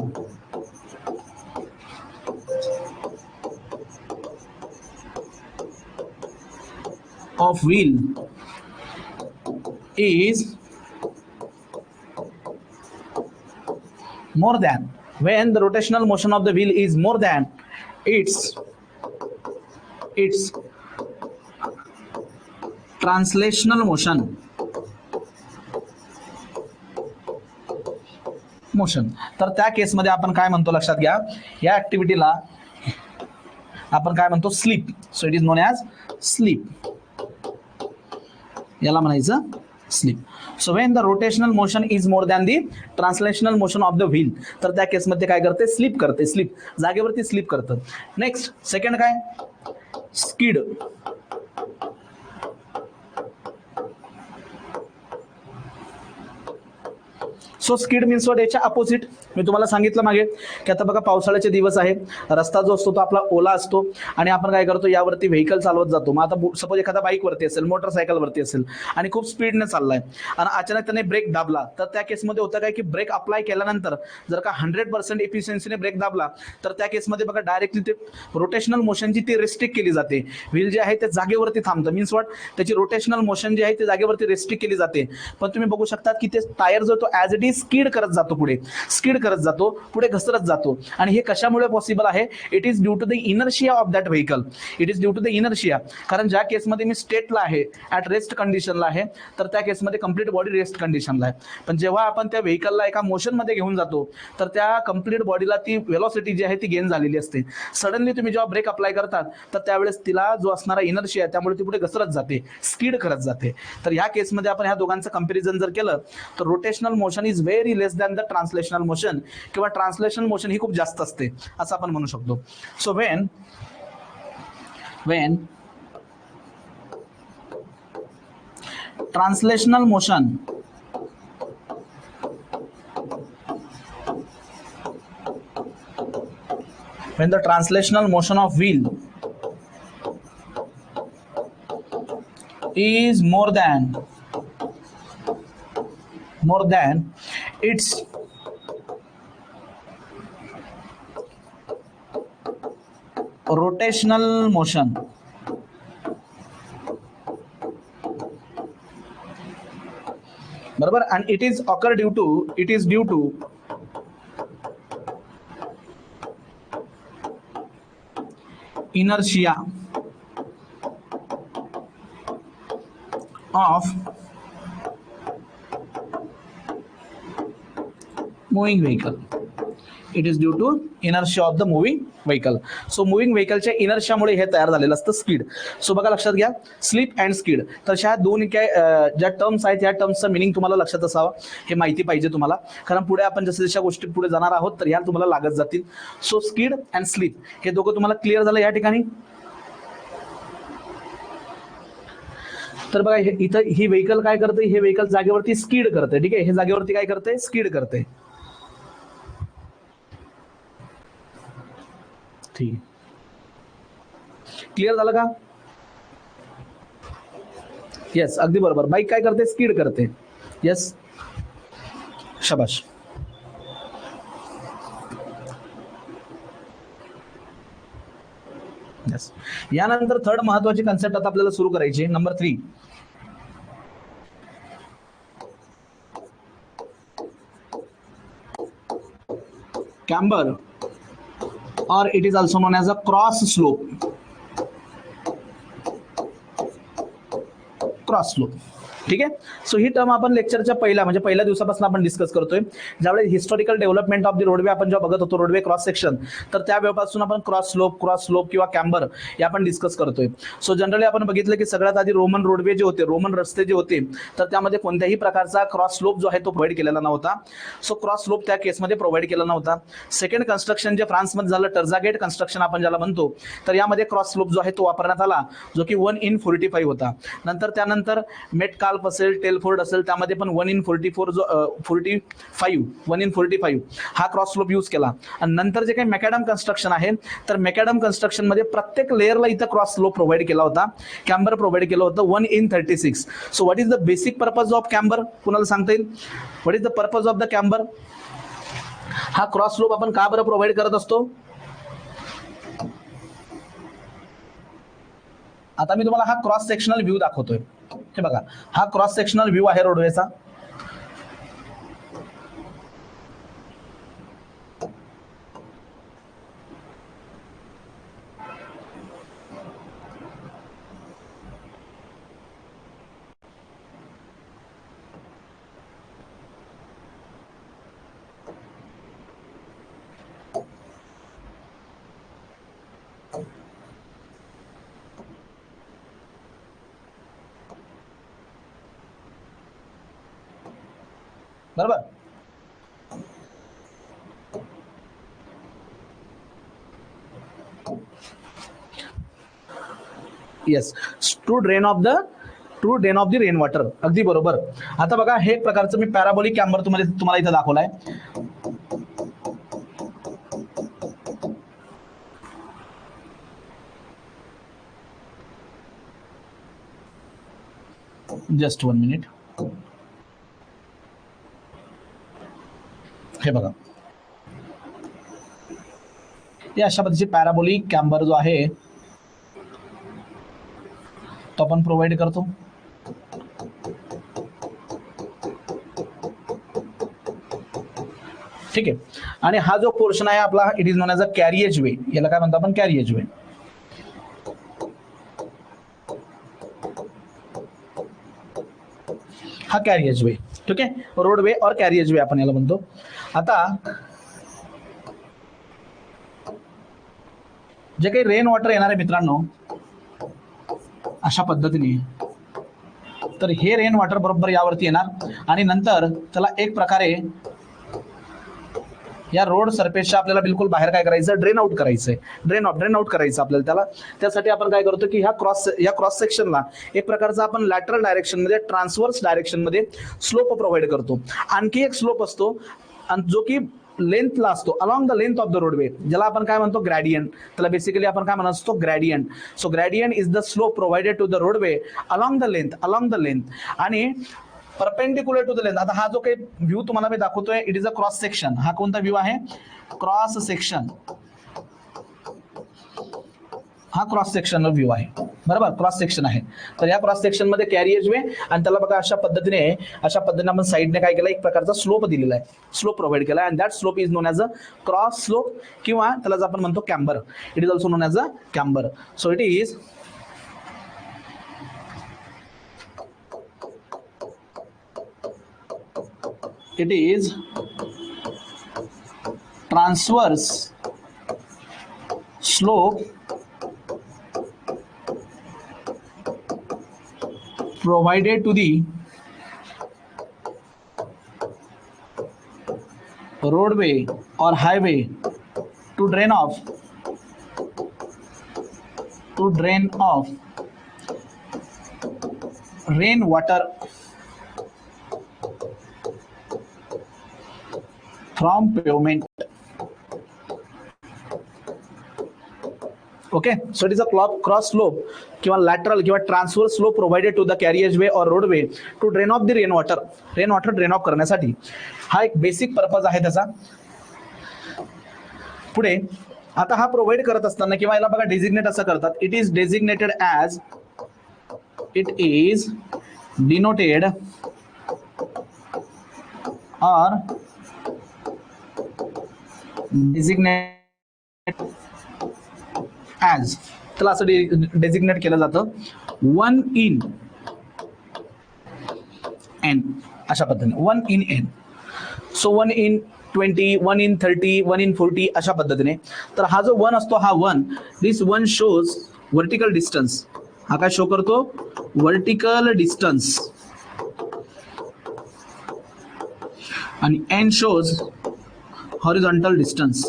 of wheel is more than, when the rotational motion of the wheel is more than its translational motion, तर त्या केसमध्ये आपण काय म्हणतो लक्षात घ्या, या ऍक्टिव्हिटीला आपण काय म्हणतो, sleep. So it is known as sleep, याला म्हणायचं sleep. So when the rotational motion is more than the translational motion of the wheel, तर त्या केसमध्ये काय करते, स्लीप करते, स्लीप जागेवरती स्लीप करतं. नेक्स्ट सेकंड काय, skid. So skid means what, याच्या अपोजिट. मी तुम्हाला सांगितलं मागे की आता बघा पावसाळ्याचे दिवस आहेत, रस्ता जो असतो तो आपला ओला असतो आणि आपण काय करतो, यावरती व्हेकल चालवत जातो. मग आता सपोज एखादा बाईकवरती असेल, मोटरसायकलवरती असेल आणि खूप स्पीडने चाललाय आणि अचानक त्याने ब्रेक दाबला, तर त्या केसमध्ये होतं काय की ब्रेक अप्लाय केल्यानंतर जर का 100% एफिशियन्सीने ब्रेक दाबला, तर त्या केसमध्ये बघा डायरेक्टली ते रोटेशनल मोशन जी ती रिस्ट्रिक्ट केली जाते. व्हील जे आहे ते जागेवरती थांबतं. मीन्स वॉट, त्याची रोटेशनल मोशन जी आहे ती जागेवरती रिस्ट्रिक्ट केली जाते. पण तुम्ही बघू शकता की ते टायर जो तो ॲज इट इज स्किड करत जातो, पुढे स्किड करत जातो, पुढे घसरत जातो. आणि हे कशामुळे पॉसिबल आहे, it is due to the inertia of that vehicle. It is due to the inertia. कारण ज्या केसमध्ये मी स्टेटला आहे, ऍट रेस्ट कंडिशनला आहे, तर त्या केसमध्ये कंप्लीट बॉडी रेस्ट कंडिशनला आहे. पण जेव्हा आपण त्या व्हेकलला एका मोशनमध्ये घेऊन जातो, तर त्या कंप्लीट बॉडीला ती वेलॉसिटी जी आहे ती गेन झालेली असते. सडनली तुम्ही जेव्हा ब्रेक अप्लाय करतात, तर त्यावेळेस तिला जो असणारा इनर्शिया आहे त्यामुळे ती पुढे घसरत जाते, स्किड करत जाते. तर ह्या केसमध्ये आपण ह्या दोघांचं कंपॅरिझन जर केलं, तर rotational motion is very less than the translational motion, किंवा ट्रान्सलेशनल मोशन ही खूप जास्त असते असं आपण म्हणू शकतो. So when translational motion when the translational motion of wheel is more than its rotational motion, बरोबर, and it is due to inertia of moving vehicle. It is due to inertia of the moving vehicle. So moving व्हेकलच्या इनर्शियामुळे हे तयार झालेलं असतं skid. So बघा लक्षात घ्या, slip and skid. तर ह्या दोन काय ज्या टर्म्स आहेत, या टर्म्सचा मिनिंग तुम्हाला लक्षात असावा, हे माहिती पाहिजे तुम्हाला, कारण पुढे आपण जसं जशा गोष्टी पुढे जाणार आहोत तर ह्या तुम्हाला लागत जातील. सो स्किड अँड स्लिप हे दोघं तुम्हाला क्लिअर झालं या ठिकाणी. तर बघा इथं ही व्हेकल काय करते, हे व्हेकल जागेवरती स्किड करते. ठीक आहे, हे जागेवरती काय करते, स्किड करते. ठीक, क्लिअर झालं का? येस, अगदी बरोबर. बाईक काय करते, स्किड करते. येस, शाबाश. येस, यानंतर थर्ड महत्वाची कन्सेप्ट आता आपल्याला सुरू करायची, number 3. camber, or it is also known as a cross slope. ठीक आहे. सो ही टर्म आपण लेक्चरच्या पहिल्या दिवसापासून आपण डिस्कस करतोय. ज्यावेळेस historical development of the roadway आपण जेव्हा बघत होतो, रोडवे क्रॉस सेक्शन, तर त्या वेळेपासून आपण क्रॉस स्लोप किंवा कॅम्बर हे आपण डिस्कस करतोय. सो जनरली आपण बघितलं की सगळ्यात आधी रोमन रोडवे जे होते, रोमन रस्ते जे होते, तर त्यामध्ये कोणत्याही प्रकारचा क्रॉस स्लोप जो आहे तो प्रोव्हाइड केलेला नव्हता. सो क्रॉस स्लोप त्या केसमध्ये प्रोव्हाइड केला नव्हता. सेकंड कन्स्ट्रक्शन जे फ्रान्समध्ये झालं, टर्झागेट कन्स्ट्रक्शन आपण ज्याला म्हणतो, तर यामध्ये क्रॉस स्लोप जो आहे तो वापरण्यात आला, जो की 1:45 होता. त्यानंतर मेटकाल्फ असेल, टेलफोर्ड असेल, त्यामध्ये पण 1:44 जो 1:45 हा क्रॉस स्लोप यूज केला. आणि नंतर जे काही मॅकॅडम कन्स्ट्रक्शन आहे, तर मॅकॅडम कन्स्ट्रक्शन मध्ये प्रत्येक लेअरला इथं क्रॉस स्लोप प्रोव्हाइड केला होता, कॅम्बर प्रोव्हाइड केलं होतं 1:36. So what is the basic purpose of camber? कुणाला सांगता येईल? What is the purpose of the camber? हा क्रॉस स्लोप आपण का बरं प्रोव्हाइड करत असतो? आता मी तुम्हाला हा क्रॉस सेक्शनल व्ह्यू दाखवतोय. हे बघा, हा क्रॉस सेक्शनल व्ह्यू आहे रोडवेचा. बरोबर. Yes, to drain off the rain water. अगदी बरोबर. आता बघा, हे एक प्रकारचं मी पॅराबोलिक कॅम्बर तुम्हाला इथं दाखवलाय. Just 1 minute. हे बघा, हे अशा पद्धतीचे पॅराबोलिक कॅम्बर जो आहे तो आपण प्रोव्हाइड करतो. ठीक आहे. आणि हा जो पोर्शन आहे आपला, it is known as a carriageway. याला काय म्हणतो आपण? कॅरिएज वे. हा कॅरिएज वे. ठीक आहे, रोडवे और कॅरिएज वे आपण याला म्हणतो. आता जे काही रेन वॉटर येणार आहे मित्रांनो, अशा पद्धतीने, तर हे रेन वॉटर बरोबर यावरती येणार आणि नंतर त्याला एक प्रकारे या रोड सरफेसच्या आपल्याला बिलकुल बाहेर काय करायचं? ड्रेन आउट करायचंय. ड्रेन आउट करायचं आपल्याला त्याला. त्यासाठी आपण काय करतो की या क्रॉस सेक्शनला एक प्रकारचा आपण लॅटरल डायरेक्शन मध्ये, ट्रान्सवर्स डायरेक्शन मध्ये स्लोप प्रोव्हाइड करतो. आणखी एक स्लोप असतो जो की लेंथला असतो, along the length of the roadway, ज्याला आपण काय म्हणतो? ग्रॅडियंट. त्याला बेसिकली आपण काय म्हणत असतो? Gradient. So gradient is the slope provided to the roadway along the length आणि परपेंडिक्युलर टू द लेंथ. आता हा जो काही व्ह्यू तुम्हाला मी दाखवतोय, it is a cross section. हा कोणता व्ह्यू आहे? Cross section. हा क्रॉस सेक्शन व्ह्यू आहे. बरोबर, क्रॉस सेक्शन आहे. तर या क्रॉस सेक्शन मध्ये कॅरिएज वे, आणि त्याला बघा अशा पद्धतीने आपण साईडने काय केलं? एक प्रकारचा स्लोप दिलेला आहे, स्लोप प्रोव्हाइड केला. And that slope is known as a cross slope, किंवा त्याला आपण म्हणतो camber. It is also known as a camber. So it is transverse slope provided to the roadway or highway to drain off rain water from pavement. Okay, so it is a cross slope किंवा lateral किंवा transverse slope provided to the carriage way or roadway to drain off the rain water drain off करण्यासाठी. हा एक basic purpose आहे त्याचा. पुढे आता हा प्रोव्हाइड करत असताना किंवा याला बघा डेझिग्नेट असं करतात. It is designated as, it is denoted और डेझिग्नेट ॲज, त्याला असं डेझिग्नेट केलं जातं 1 in अशा पद्धतीने 1 in n. So 1 in 20, 1 in 30, 1 in 40 अशा पद्धतीने. तर हा जो 1 असतो हा 1, दिस 1 शोज वर्टिकल डिस्टन्स. हा काय शो करतो? Vertical distance. आणि n shows horizontal distance.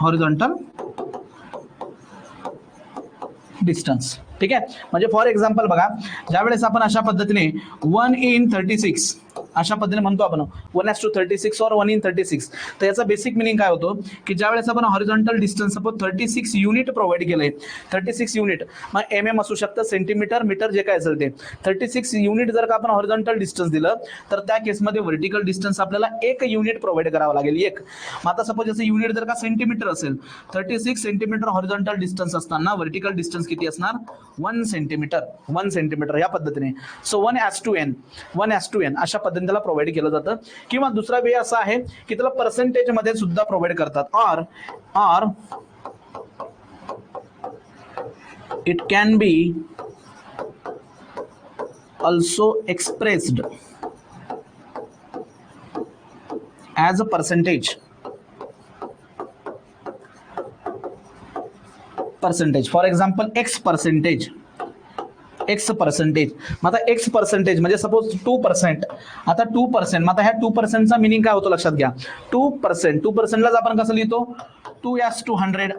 Horizontal distance. ठीक आहे. म्हणजे फॉर एक्झाम्पल बघा, ज्यावेळेस आपण अशा पद्धतीने 1 in 36 अशा पद्धतीने म्हणतो आपण 1:36 और 1 in 36, तर याचा बेसिक मिनिंग काय होतो की ज्यावेळेस आपण horizontal distance suppose 36 unit provide केलंय, 36 युनिट, मग MM असू शकतं, सेंटीमीटर, मीटर, जे काय असेल ते, 36 युनिट जर का आपण हॉरिझॉन्टल डिस्टन्स दिलं तर त्या केसमध्ये व्हर्टिकल डिस्टन्स आपल्याला 1 युनिट प्रोव्हाइड करावं लागेल. 1. मग आता सपोज याचं युनिट जर का सेंटीमीटर असेल, 36 सेंटीमीटर हॉरिझॉन्टल डिस्टन्स असताना व्हर्टिकल डिस्टन्स किती असणार? 1 सेंटीमीटर. 1 सेंटीमीटर या पद्धतीने. सो 1:n, 1:n अशा पद्धतीने त्याला प्रोव्हाइड केलं जातं. किंवा दुसरा वे असा आहे की त्याला पर्सेंटेज मध्ये सुद्धा प्रोव्हाइड करतात. और it can be also expressed as a percentage. For example, x percentage. मग आता x पर्सेंटेज म्हणजे सपोज 2%. आता 2%, मग आता ह्या 2%चा मिनिंग काय होतो लक्षात घ्या. 2%लाच आपण कसं लिहितो? 2:100.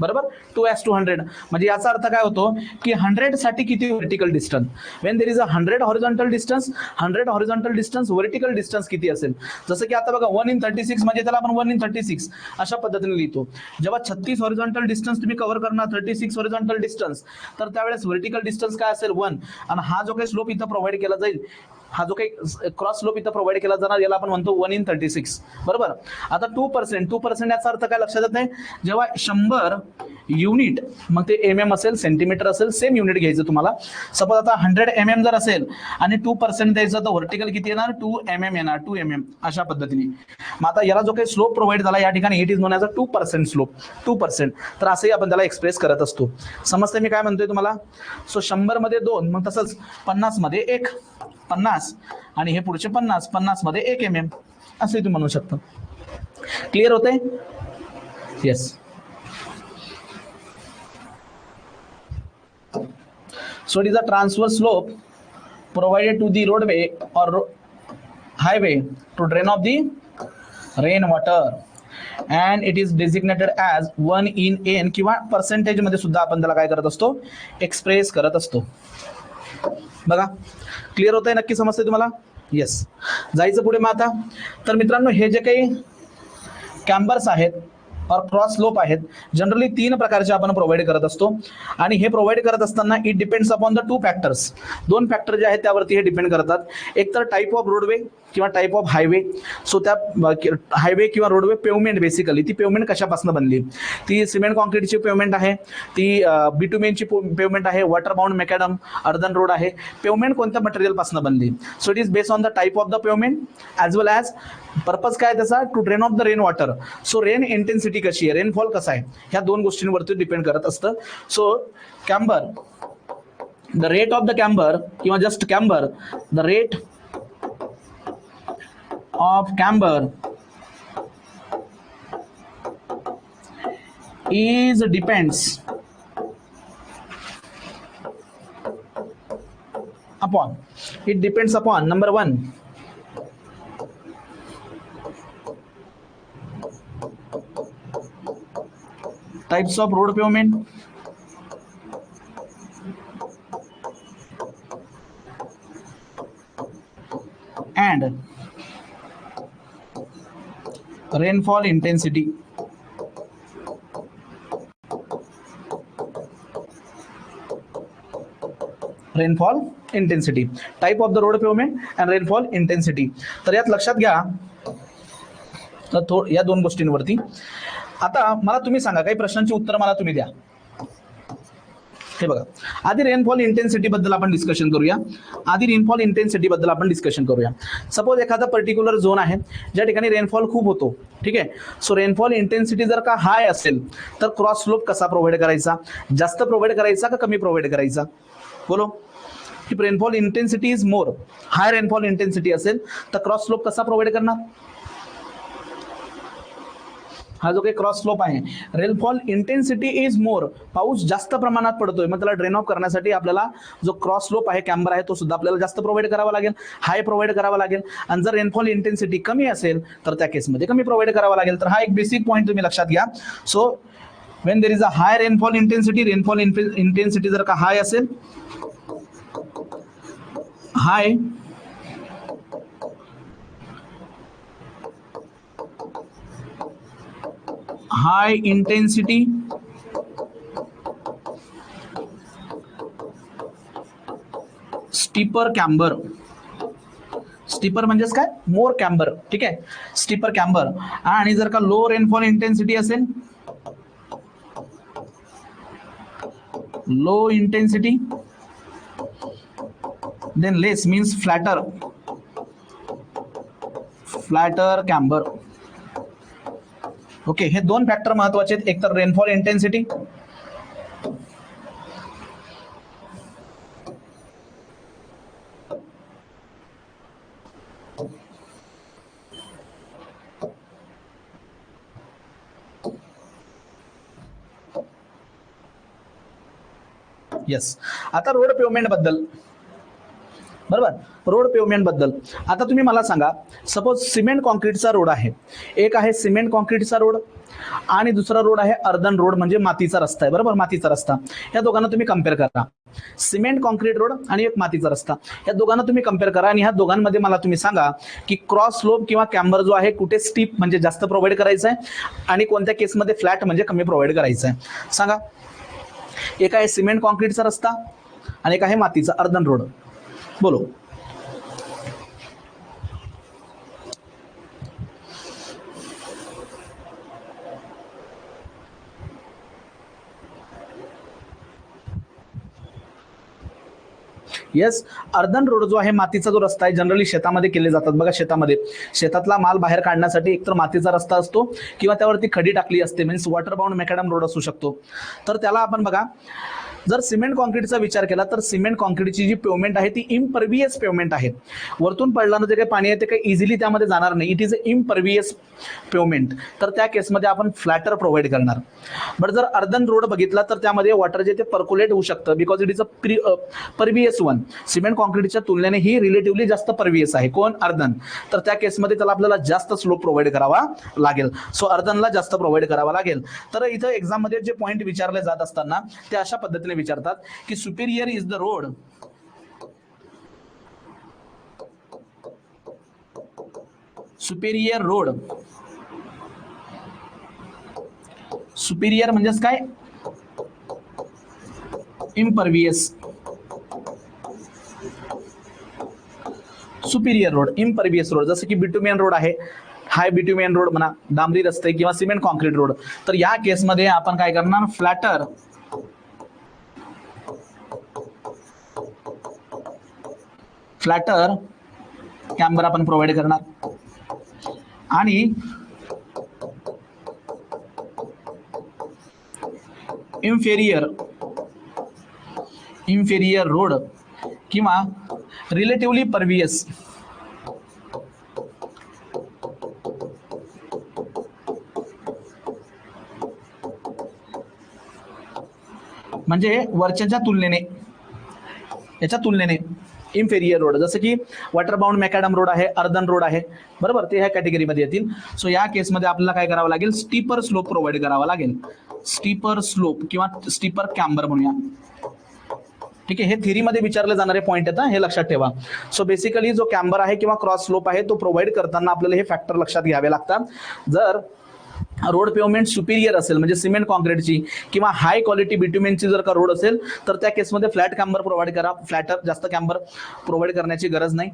बरोबर, 2:100. म्हणजे याचा अर्थ काय होतो की 100 साठी किती vertical distance? Wien there is 100 horizontal distance, 100 horizontal distance, vertical distance किती असेल? जसं की आता बघा 1 in 36 म्हणजे त्याला आपण 1 in 36 अशा पद्धतीने लिहितो. जेव्हा 36 हॉरिझॉन्टल डिस्टन्स तुम्ही कव्हर करणार, 36 हॉरिझॉन्टल डिस्टन्स, तर त्यावेळेस व्हर्टिकल डिस्टन्स काय असेल? 1. आणि हा जो काही स्लोप इथं प्रोव्हाइड केला जाईल, हा जो काही क्रॉस स्लोप इथं प्रोव्हाइड केला जाणार, याला आपण म्हणतो 1 in 36. बरोबर. आता 2% याचा अर्थ काय लक्षात येत नाही? जेव्हा 100 युनिट, मग ते MM असेल, सेंटीमीटर असेल, सेम युनिट घ्यायचं तुम्हाला. सपोज आता 100 mm जर असेल आणि 2% द्यायचं, तर व्हर्टिकल किती येणार? 2 mm येणार. 2 mm अशा पद्धतीने. मग आता याला जो काही स्लोप प्रोव्हाइड झाला या ठिकाणी, it is known as a 2% slope. 2%. तर असंही आपण त्याला एक्सप्रेस करत असतो. समजते मी काय म्हणतोय तुम्हाला? सो 100 मध्ये 2, मग तसंच 50 मध्ये 1, 50, आणि हे पुढचे 50, 50 मध्ये 1 mm असंही तुम्ही म्हणू शकता. क्लिअर होते? Yes. So it is a transverse slope provided to the roadway or highway to drain off the rainwater, and it is designated as 1 in n. किंवा पर्सेंटेज मध्ये सुद्धा आपण त्याला काय करत असतो? एक्सप्रेस करत असतो. बघा, क्लिअर होतंय? नक्की समजते तुम्हाला? येस. जायचं पुढे. मग आता तर मित्रांनो, हे जे काही कॅम्बर्स आहेत और क्रॉस स्लोप आहेत, जनरली 3 प्रकारचे आपण प्रोव्हाइड करत असतो. आणि हे प्रोव्हाइड करत असताना it depends upon the 2 factors. 2 factor जे आहेत त्यावरती हे डिपेंड करतात. एक तर टाईप ऑफ रोडवे किंवा टाईप ऑफ हायवे. सो त्या हायवे किंवा रोडवे पेवमेंट, बेसिकली ती पेवमेंट कशापासून बनली? ती सिमेंट कॉन्क्रीटची पेवमेंट आहे, ती बिटुमेनची पेवमेंट आहे, वॉटर बाउंड मेकॅडम, अर्धन रोड आहे. पेवमेंट कोणत्या मटेरियल पासून बनली? So it is based on the type of the pavement as well as purpose काय त्याचा? To drain off the rain water. So rain intensity कशी आहे, रेनफॉल कसा आहे, ह्या 2 गोष्टींवरती डिपेंड करत असतं. So camber, the rate of the camber किंवा just camber, the rate of camber is depends upon, it depends upon number 1, types of road pavement, and rainfall intensity. Rainfall intensity, type of the road pavement and rainfall intensity. तर यात लक्षात घ्या, तर या 2 गोष्टींवरती. आता मला तुम्ही सांगा, काही प्रश्नांची उत्तर मला तुम्ही द्या. हे बघा, आधी रेनफॉल इंटेन्सिटी बद्दल आपण डिस्कशन करूया. सपोज एखादा पर्टिक्युलर झोन आहे ज्या ठिकाणी रेनफॉल खूप होतो. ठीक आहे. सो रेनफॉल इंटेन्सिटी जर का हाय असेल तर क्रॉस स्लोप कसा प्रोव्हाइड करायचा? जास्त प्रोव्हाइड करायचा का कमी प्रोव्हाइड करायचा? बोलो. If rainfall intensity is more, high rainfall intensity असेल तर क्रॉस स्लोप कसा प्रोव्हाइड करणार? हा जो काही क्रॉस स्लोप आहे, रेनफॉल इंटेन्सिटी इज मोर, पाऊस जास्त प्रमाणात पडतोय, मग त्याला ड्रेन ऑफ करण्यासाठी आपल्याला जो क्रॉस स्लोप आहे, कॅम्बर आहे, तो सुद्धा आपल्याला जास्त प्रोव्हाइड करावा लागेल, हाय प्रोव्हाइड करावा लागेल. आणि जर रेनफॉल इंटेन्सिटी कमी असेल तर त्या केसमध्ये कमी प्रोव्हाइड करावा लागेल. तर हा एक बेसिक पॉईंट तुम्ही लक्षात घ्या. So when there is a high rainfall intensity, rainfall intensity जर का हाय असेल, हाय हाय इंटेन्सिटी स्टीपर कॅम्बर, स्टीपर म्हणजेच काय, मोर कॅम्बर, ठीक आहे, स्टीपर कॅम्बर. आणि जर का लो रेनफॉल इंटेन्सिटी असेल, low intensity, then less means flatter, flatter camber. Okay, हे दोन फॅक्टर महत्वाचे आहेत, एक तर रेनफॉल इंटेन्सिटी, येस. आता रोड पेवमेंट बद्दल, बरोबर, रोड पेवमेंट बद्दल आता तुम्ही मला सांगा, सपोज सिमेंट कॉन्क्रीटचा रोड आहे, एक आहे सिमेंट कॉन्क्रीटचा रोड आणि दुसरा रोड आहे अर्धन रोड, म्हणजे मातीचा रस्ता आहे, बरोबर, मातीचा रस्ता. या दोघांना तुम्ही कम्पेअर करा, सिमेंट कॉन्क्रीट रोड आणि एक मातीचा रस्ता, या दोघांना तुम्ही कम्पेअर करा आणि ह्या दोघांमध्ये मला तुम्ही सांगा की क्रॉस स्लोप किंवा कॅम्बर जो आहे कुठे स्टीप म्हणजे जास्त प्रोव्हाइड करायचा आहे आणि कोणत्या केसमध्ये फ्लॅट म्हणजे कमी प्रोव्हाइड करायचा आहे, सांगा. एक आहे सिमेंट कॉन्क्रीटचा रस्ता आणि एक आहे मातीचा अर्धन रोड, बोलो. येस, अर्धन रोड जो आहे, मातीचा जो रस्ता आहे, जनरली शेतामध्ये केले जातात बघा. शेतातला माल बाहेर काढण्यासाठी एकतर मातीचा रस्ता असतो किंवा त्यावरती खडी टाकली असते, मीन्स वॉटर बाउंड मॅकॅडम रोड असू शकतो. तर त्याला आपण बघा, जर सिमेंट कॉन्क्रीटचा विचार केला तर सिमेंट कॉन्क्रीटची जी पेवमेंट आहे ती इम्परवियस पेवमेंट आहे. वरतून पडणारं जे काही पाणी आहे ते काही इझिली त्यामध्ये जाणार नाही, it is a impervious pavement. तर त्या केसमध्ये आपण फ्लॅटर प्रोव्हाइड करणार. बट जर अर्धन रोड बघितला तर त्यामध्ये वॉटर जे ते पर्क्युलेट होऊ शकतं, because it is a pervious one. Cement कॉन्क्रीटच्या तुलनेने ही रिलेटिव्हली जास्त परवियस आहे, कोण, अर्धन. तर त्या केसमध्ये त्याला आपल्याला जास्त स्लोप प्रोव्हाइड करावा लागेल. सो अर्धनला जास्त प्रोव्हाइड करावा लागेल. तर इथं एक्झाममध्ये जे पॉईंट विचारले जात असताना ते अशा पद्धतीने विचारतात की Superior is the road, Superior road, Superior म्हणजेच काय, impervious, Superior road, impervious road. जसं की बिटुमियन रोड आहे, हाय बिटुमियन रोड म्हणा, डांबरी रस्ते किंवा सिमेंट कॉन्क्रीट रोड. तर या केसमध्ये आपण काय करणार, फ्लॅटर, फ्लॅटर कॅम्बर आपण प्रोव्हाइड करणार. आणि इन्फेरियर रोड किंवा रिलेटिव्हली परवियस, म्हणजे वरच्या तुलनेने, याच्या तुलनेने इन्फेरियर रोड, जसं की वॉटर बाउंड मॅकॅडम रोड आहे, अर्धन रोड आहे, बरोबर, ते ह्या कॅटेगरीमध्ये येतील. सो या केसमध्ये आपल्याला काय करावं लागेल, स्टीपर स्लोप प्रोव्हाइड करावा लागेल, स्टीपर स्लोप किंवा स्टीपर कॅम्बर म्हणूया. ठीक आहे, हे थेरीमध्ये विचारले जाणारे पॉईंट आहेत, हे लक्षात ठेवा. सो बेसिकली जो कॅम्बर आहे किंवा क्रॉस स्लोप आहे तो प्रोव्हाइड करताना आपल्याला हे फॅक्टर लक्षात घ्यावे लागतात. जर रोड पेवमेंट सुपिरियर असेल म्हणजे सिमेंट कॉन्क्रीटची किंवा हाय क्वालिटी बिट्युमेनची जर का रोड असेल तर त्या केसमध्ये फ्लॅट कॅम्बर प्रोव्हाइड करा, फ्लॅटर जास्त कॅम्बर प्रोव्हाइड करण्याची गरज नाही.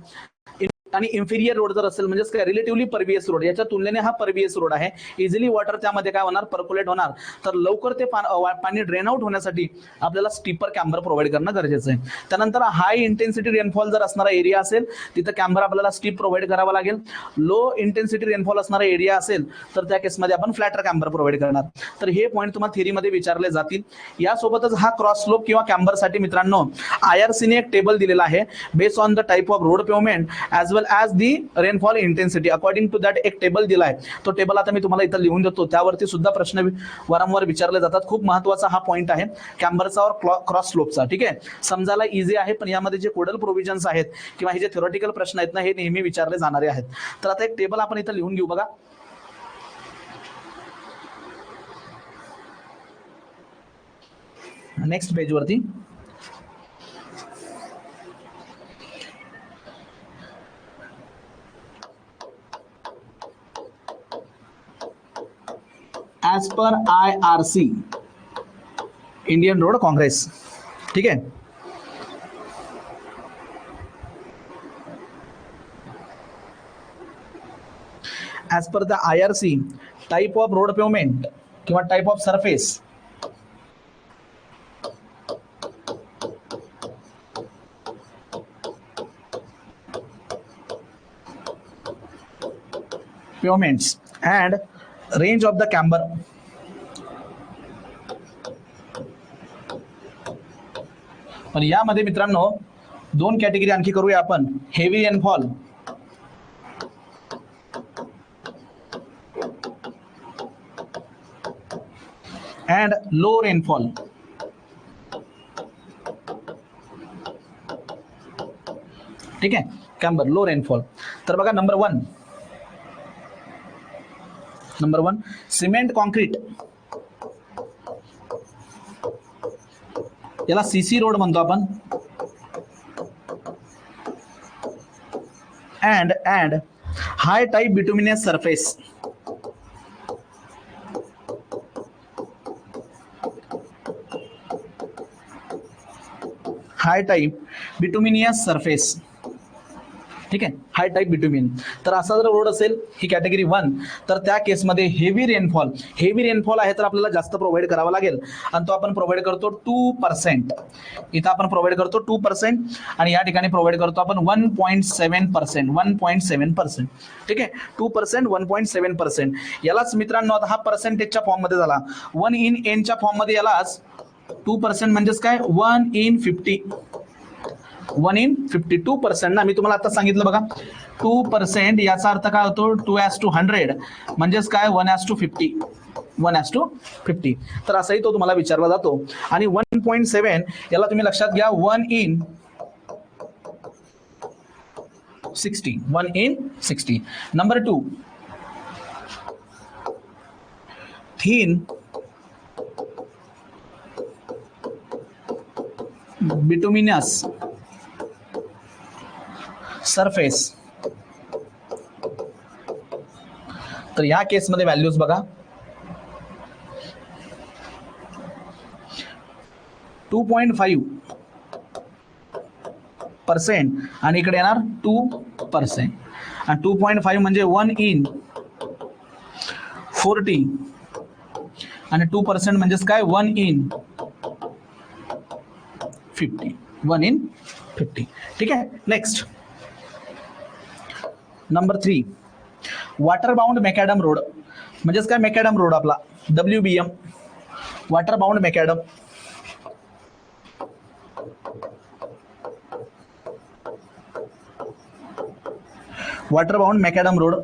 आणि इन्फिरियर रोड जर असेल म्हणजे काय रिलेटिव्हली परवियस रोड, याच्या तुलनेने हा परवियस रोड आहे, इझिली वॉटर त्यामध्ये काय होणार पर्क्युलेट होणार, तर लवकर ते पाणी ड्रेन आउट होण्यासाठी आपल्याला स्टीपर कॅम्बर प्रोव्हाइड करणं गरजेचं आहे. त्यानंतर हाय इंटेन्सिटी रेनफॉल जर असणारा एरिया असेल तिथं कॅम्बर आपल्याला स्टीप प्रोव्हाइड करावा लागेल. लो इंटेन्सिटी रेनफॉल असणारा एरिया असेल तर त्या केसमध्ये आपण फ्लॅटर कॅम्बर प्रोव्हाइड करणार. तर हे पॉईंट तुम्हाला थेरीमध्ये विचारले जातील. यासोबतच हा क्रॉस स्लोप किंवा कॅम्बरसाठी मित्रांनो IRCने एक टेबल दिलेला आहे based on the type of road pavement as well as the rainfall intensity. According to that एक टेबल दिला आहे, तो टेबल आता मी तुम्हाला इथं लिहून देतो, त्यावरती सुद्धा प्रश्न वारंवार विचारले जातात. खूप महत्वाचा हा पॉईंट आहे कॅम्बरचा और क्रॉस स्लोपचा. ठीक आहे, समजायला इझी आहे, पण यामध्ये जे कोडल प्रोव्हिजन्स आहेत किंवा हे जे थेरोटिकल प्रश्न आहेत ना हे नेहमी विचारले जाणारे आहेत. तर आता एक टेबल आपण इथं लिहून घेऊ बघा. नेक्स्ट पेज वरती as per IRC Indian road Congress. ठीक आहे, as per the IRC type of road pavement किंवा type of surface pavements and range of the camber. पण यामध्ये मित्रांनो दोन कॅटेगरी आणखी करूया आपण, heavy rainfall and low rainfall. ठीक आहे, कॅम्बर लो रेनफॉल. तर बघा नंबर वन सिमेंट कॉन्क्रीट, याला CC रोड म्हणतो आपण, and high type bituminous surface. High type bituminous surface. ठीक आहे, हाय टाइप बिटुमिन. तर असा जर रोड असेल ही कॅटेगरी 1 तर त्या केसमध्ये हेवी रेनफॉल आहे तर आपल्याला जास्त प्रोव्हाइड करावा लागेल आणि तो आपण प्रोव्हाइड करतो 2%. इथं आपण प्रोव्हाइड करतो 2% आणि या ठिकाणी प्रोव्हाइड करतो आपण 1.7%. ठीक आहे, 2% 1.7%. यालाच मित्रांनो आता हा पर्सेंटेजच्या फॉर्म मध्ये झाला, 1/n च्या फॉर्म मध्ये यालाच 2% म्हणजेच काय 1/50. 1/50 2% ना, मी तुम्हाला आता सांगितलं बघा 2%, याचा अर्थ काय होतो 2:100 म्हणजेच काय 1:50. तर असाही तो तुम्हाला विचारला जातो. आणि 1.7 याला तुम्ही लक्षात घ्या 1/60. Number 2 thin bituminous surface. तर या केसमध्ये व्हॅल्यूज बघा 2.5% आणि इकडे येणार 2%. आणि 2.5 म्हणजे 1/40 आणि 2% म्हणजेच काय 1/50. ठीक आहे, next number 3 water bound macadam road. म्हणजेच काय मेकॅडम रोड आपला WBM, water bound macadam. Water bound macadam road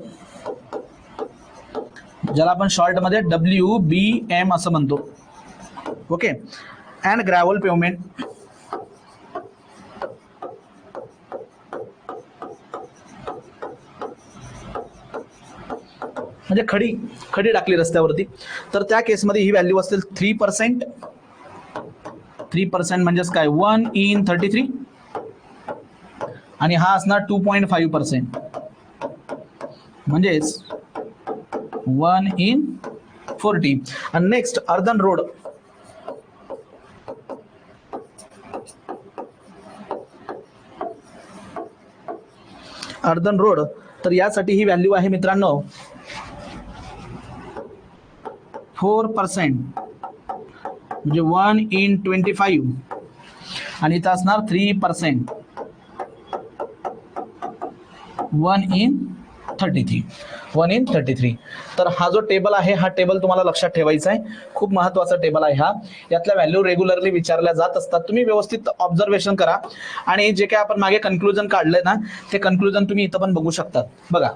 ज्याला आपण शॉर्ट मध्ये WBM असं म्हणतो. Okay, and gravel pavement. म्हणजे खडी टाकली रस्त्यावरती, तर त्या केसमध्ये ही व्हॅल्यू असेल 3%. 3% म्हणजेच काय 1/33 आणि हा असणार 2.5% म्हणजेच 1/40. आणि next earthen road. Earthen road, तर यासाठी ही व्हॅल्यू आहे मित्रांनो 4%, म्हणजे 1/25, आणि इथं असणार 3%, 1/33. तर हा जो टेबल आहे हा टेबल तुम्हाला लक्षात ठेवायचा आहे, खूप महत्वाचा टेबल आहे हा. यातल्या व्हॅल्यू रेग्युलरली विचारल्या जात असतात. तुम्ही व्यवस्थित ऑब्झर्वेशन करा आणि जे काय आपण मागे कन्क्लुजन काढलंय ना ते कन्क्लुजन तुम्ही इथं पण बघू शकता. बघा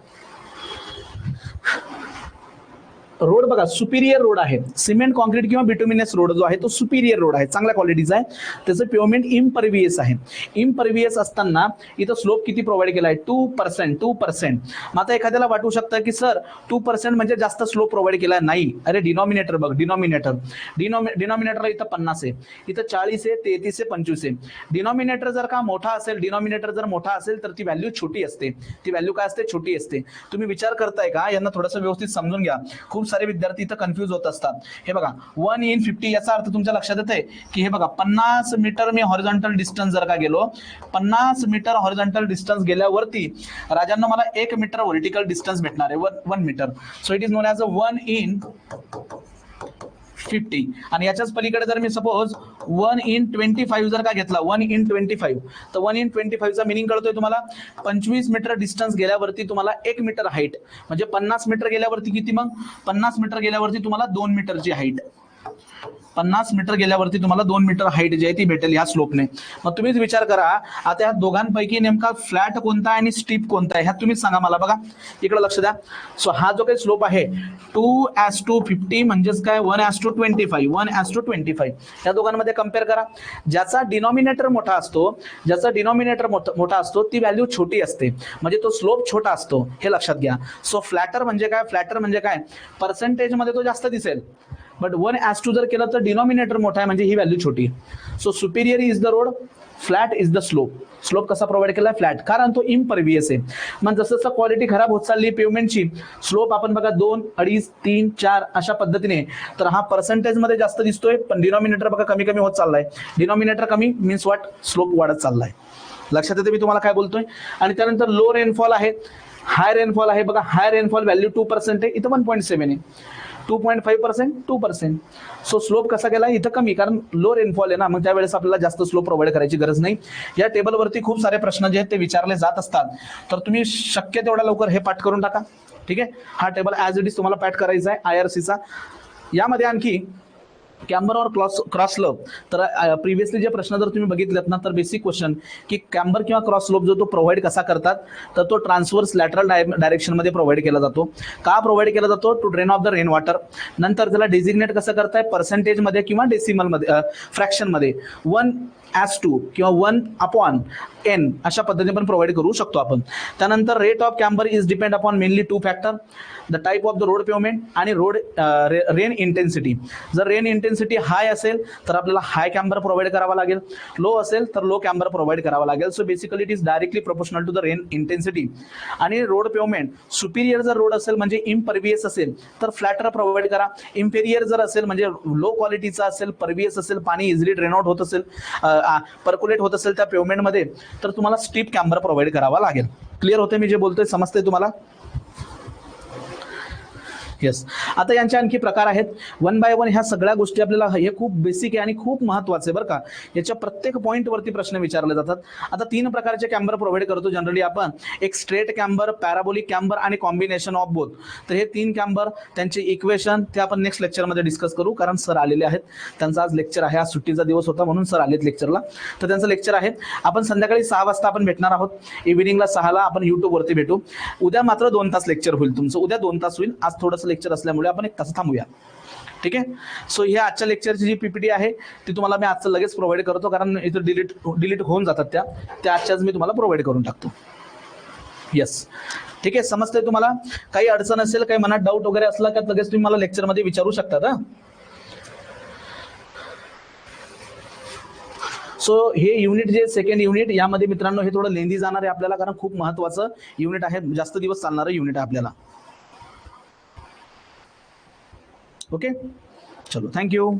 रोड बघा, सुपिरियर रोड आहे. सिमेंट कॉन्क्रीट किंवा बिटुमिनस रोड जो आहे तो सुपिरियर रोड आहे, चांगल्या क्वालिटीचा आहे. त्याचं पेवमेंट इम्परवियस आहे. इम्परवियस असताना इथं स्लोप किती प्रोव्हाइड केला आहे? 2%. मग आता एखाद्याला वाटू शकतं की सर 2% म्हणजे जास्त स्लोप प्रोव्हाइड केला नाही. अरे डिनॉमिनेटर बघ, डिनॉमिनेटर इथं 50 आहे, इथं 40 आहे, 33 आहे, 25 आहे. डिनॉमिनेटर जर का मोठा असेल, डिनॉमिनेटर जर मोठा असेल तर ती व्हॅल्यू छोटी असते. ती व्हॅल्यू काय असते? छोटी असते. तुम्ही विचार करताय का? यांना थोडंसं व्यवस्थित समजून घ्या. खूप सारे विद्यार्थी इथं कन्फ्यूज होत असतात. हे बघा 1/50 याचा अर्थ तुमच्या लक्षात येतंय की हे बघा 50 मीटर मी हॉरिझॉन्टल डिस्टन्स जर का गेलो, 50 मीटर हॉरिझॉन्टल डिस्टन्स गेल्यावरती राजांना मला 1 मीटर व्हर्टिकल डिस्टन्स भेटणार आहे, 1 metre. So it is known as a 1/50. आणि याच्याच पलीकडे जर मी सपोज 1/25 जर का घेतला, 1/25, तर 1/25 चा मिनिंग कळतोय तुम्हाला? 25 मीटर डिस्टन्स गेल्यावरती तुम्हाला 1 मीटर हाईट, म्हणजे 50 मीटर गेल्यावरती किती? मग 50 मीटर गेल्यावरती तुम्हाला 2 मीटरची हाईट. 50 मीटर गेल्यावरती तुम्हाला 2 मीटर हाईट जी आहे ती भेटेल या स्लोपने. मग तुम्हीच विचार करा आता या दोघांपैकी नेमका फ्लॅट कोणता आहे आणि स्टीप कोणता आहे ह्यात तुम्हीच सांगा मला. बघा इकडे लक्ष द्या. सो हा जो काही स्लोप आहे 2:50 म्हणजेच काय 1:25, 1:25 या दोघांमध्ये कम्पेअर करा. ज्याचा डिनॉमिनेटर मोठा असतो ती व्हॅल्यू छोटी असते, म्हणजे तो स्लोप छोटा असतो, हे लक्षात घ्या. सो फ्लॅटर म्हणजे काय? पर्सेंटेज मध्ये तो जास्त दिसेल, बट 1:2 जर केलं तर डिनॉमिनेटर मोठा आहे म्हणजे ही व्हॅल्यू छोटी. So Superior is the road, flat is the slope. Slope कसा प्रोव्हाइड केला? फ्लॅट, कारण तो इम्परवियस आहे. मग जसं जसं क्वालिटी खराब होत चालली पेवमेंटची, स्लोप आपण बघा 2, 2.5, 3, 4 अशा पद्धतीने, तर हा पर्सेंटेज मध्ये जास्त दिसतोय, पण डिनॉमिनेटर बघा कमी कमी होत चाललाय. डिनॉमिनेटर कमी मीन्स व्हॉट? स्लोप वाढत चाललाय. लक्षात येते मी तुम्हाला काय बोलतोय? आणि त्यानंतर लो रेनफॉल आहे, हाय रेनफॉल आहे. बघा हाय रेनफॉल व्हॅल्यू 2% आहे, इथं 1.7 आहे. 2.5%, 2%. सो स्लोप कसा गेला? इथं कमी, कारण लो रेनफॉल आहे ना, मग त्यावेळेस आपल्याला जास्त स्लोप प्रोव्हाइड करायची गरज नाही. या टेबलवरती खूप सारे प्रश्न जे आहेत ते विचारले जात असतात, तर तुम्ही शक्य तेवढ्या लवकर हे पाठ करून टाका. ठीक आहे, हा टेबल ॲज इट इज तुम्हाला पाठ करायचा आहे IRCचा. यामध्ये आणखी कॅम्बर और क्रॉस स्लोप, तर प्रिव्हियसली जे प्रश्न जर तुम्ही बघितलेत ना, तर बेसिक क्वेश्चन की कॅम्बर किंवा क्रॉस स्लोप जो तो प्रोव्हाइड कसा करतात, तर तो ट्रान्सवर्स लॅटरल डायरेक्शन मध्ये प्रोव्हाइड केला जातो. का प्रोव्हाइड केला जातो? To drain off the rain water. नंतर त्याला डेझिग्नेट कसं करताय? पर्सेंटेज मध्ये किंवा डेसिमल मध्ये, फ्रॅक्शन मध्ये 1:2 किंवा 1/n अशा पद्धतीने पण प्रोव्हाइड करू शकतो आपण. त्यानंतर rate of camber is depend upon mainly 2 factor, the type of the road pavement आणि रोड रेन इंटेन्सिटी. जर रेन इंटेन्सिटी हाय असेल तर आपल्याला हाय कॅम्बर प्रोव्हाइड करावा लागेल, लो असेल तर लो कॅम्बर प्रोव्हाइड करावा लागेल. So basically it is directly proportional to the rain intensity. आणि रोड पेवमेंट सुपिरियर जर रोड असेल म्हणजे इम्परवियस असेल तर फ्लॅटर प्रोव्हाइड करा. इन्फेरियर जर असेल म्हणजे लो क्वालिटीचा असेल, परवियस असेल, पाणी इझिली ड्रेन आउट होत असेल, पर्क्युलेट होत असेल त्या पेवमेंटमध्ये, तर तुम्हाला स्टीप कॅम्बर प्रोव्हाइड करावा लागेल. क्लिअर होते मी जे बोलतोय? समजतंय तुम्हाला? येस. आता यांचे आणखी प्रकार आहेत 1 बाय 1. ह्या सगळ्या गोष्टी आपल्याला, हे खूप बेसिक आहे आणि खूप महत्वाचं आहे बरं का. याच्या प्रत्येक पॉईंटवरती प्रश्न विचारले जातात. आता 3 प्रकारचे कॅम्बर प्रोव्हाइड करतो जनरली आपण, एक स्ट्रेट कॅम्बर, पॅराबोलिक कॅम्बर आणि कॉम्बिनेशन ऑफ बोथ. तर हे 3 कॅम्बर, त्यांचे इक्वेशन ते आपण नेक्स्ट लेक्चरमध्ये डिस्कस करू, कारण सर आलेले आहेत. त्यांचं आज लेक्चर आहे, आज सुट्टीचा दिवस होता म्हणून सर आलेत लेक्चरला. तर त्यांचं लेक्चर आहे. आपण संध्याकाळी 6 वाजता आपण भेटणार आहोत, इव्हिनिंगला 6 ला आपण युट्यूबवरती भेटू. उद्या मात्र 2 तास लेक्चर होईल तुमचं, उद्या 2 तास होईल. आज थोडंसं लेक्चर असल्यामुळे आपण 1 तास थांबूया. ठीक आहे. सो ह्या आजच्या लेक्चरची जी PPT आहे ती तुम्हाला मी आजचं लगेच प्रोव्हाइड करतो, कारण इथं डिलीट होऊन जातात त्या आजच्याच मी तुम्हाला प्रोव्हाइड करून टाकतो. येस. ठीक आहे, समजतंय तुम्हाला? काही अडचण असेल, काही मनात डाऊट वगैरे असला तर लगेच तुम्ही मला लेक्चरमध्ये विचारू शकता. सो हे युनिट जे सेकंड युनिट, यामध्ये मित्रांनो हे थोडं लेंदी जाणार आहे आपल्याला, कारण खूप महत्वाचं युनिट आहे, जास्त दिवस चालणारं युनिट आहे आपल्याला. ओके, चलो, थँक्यू.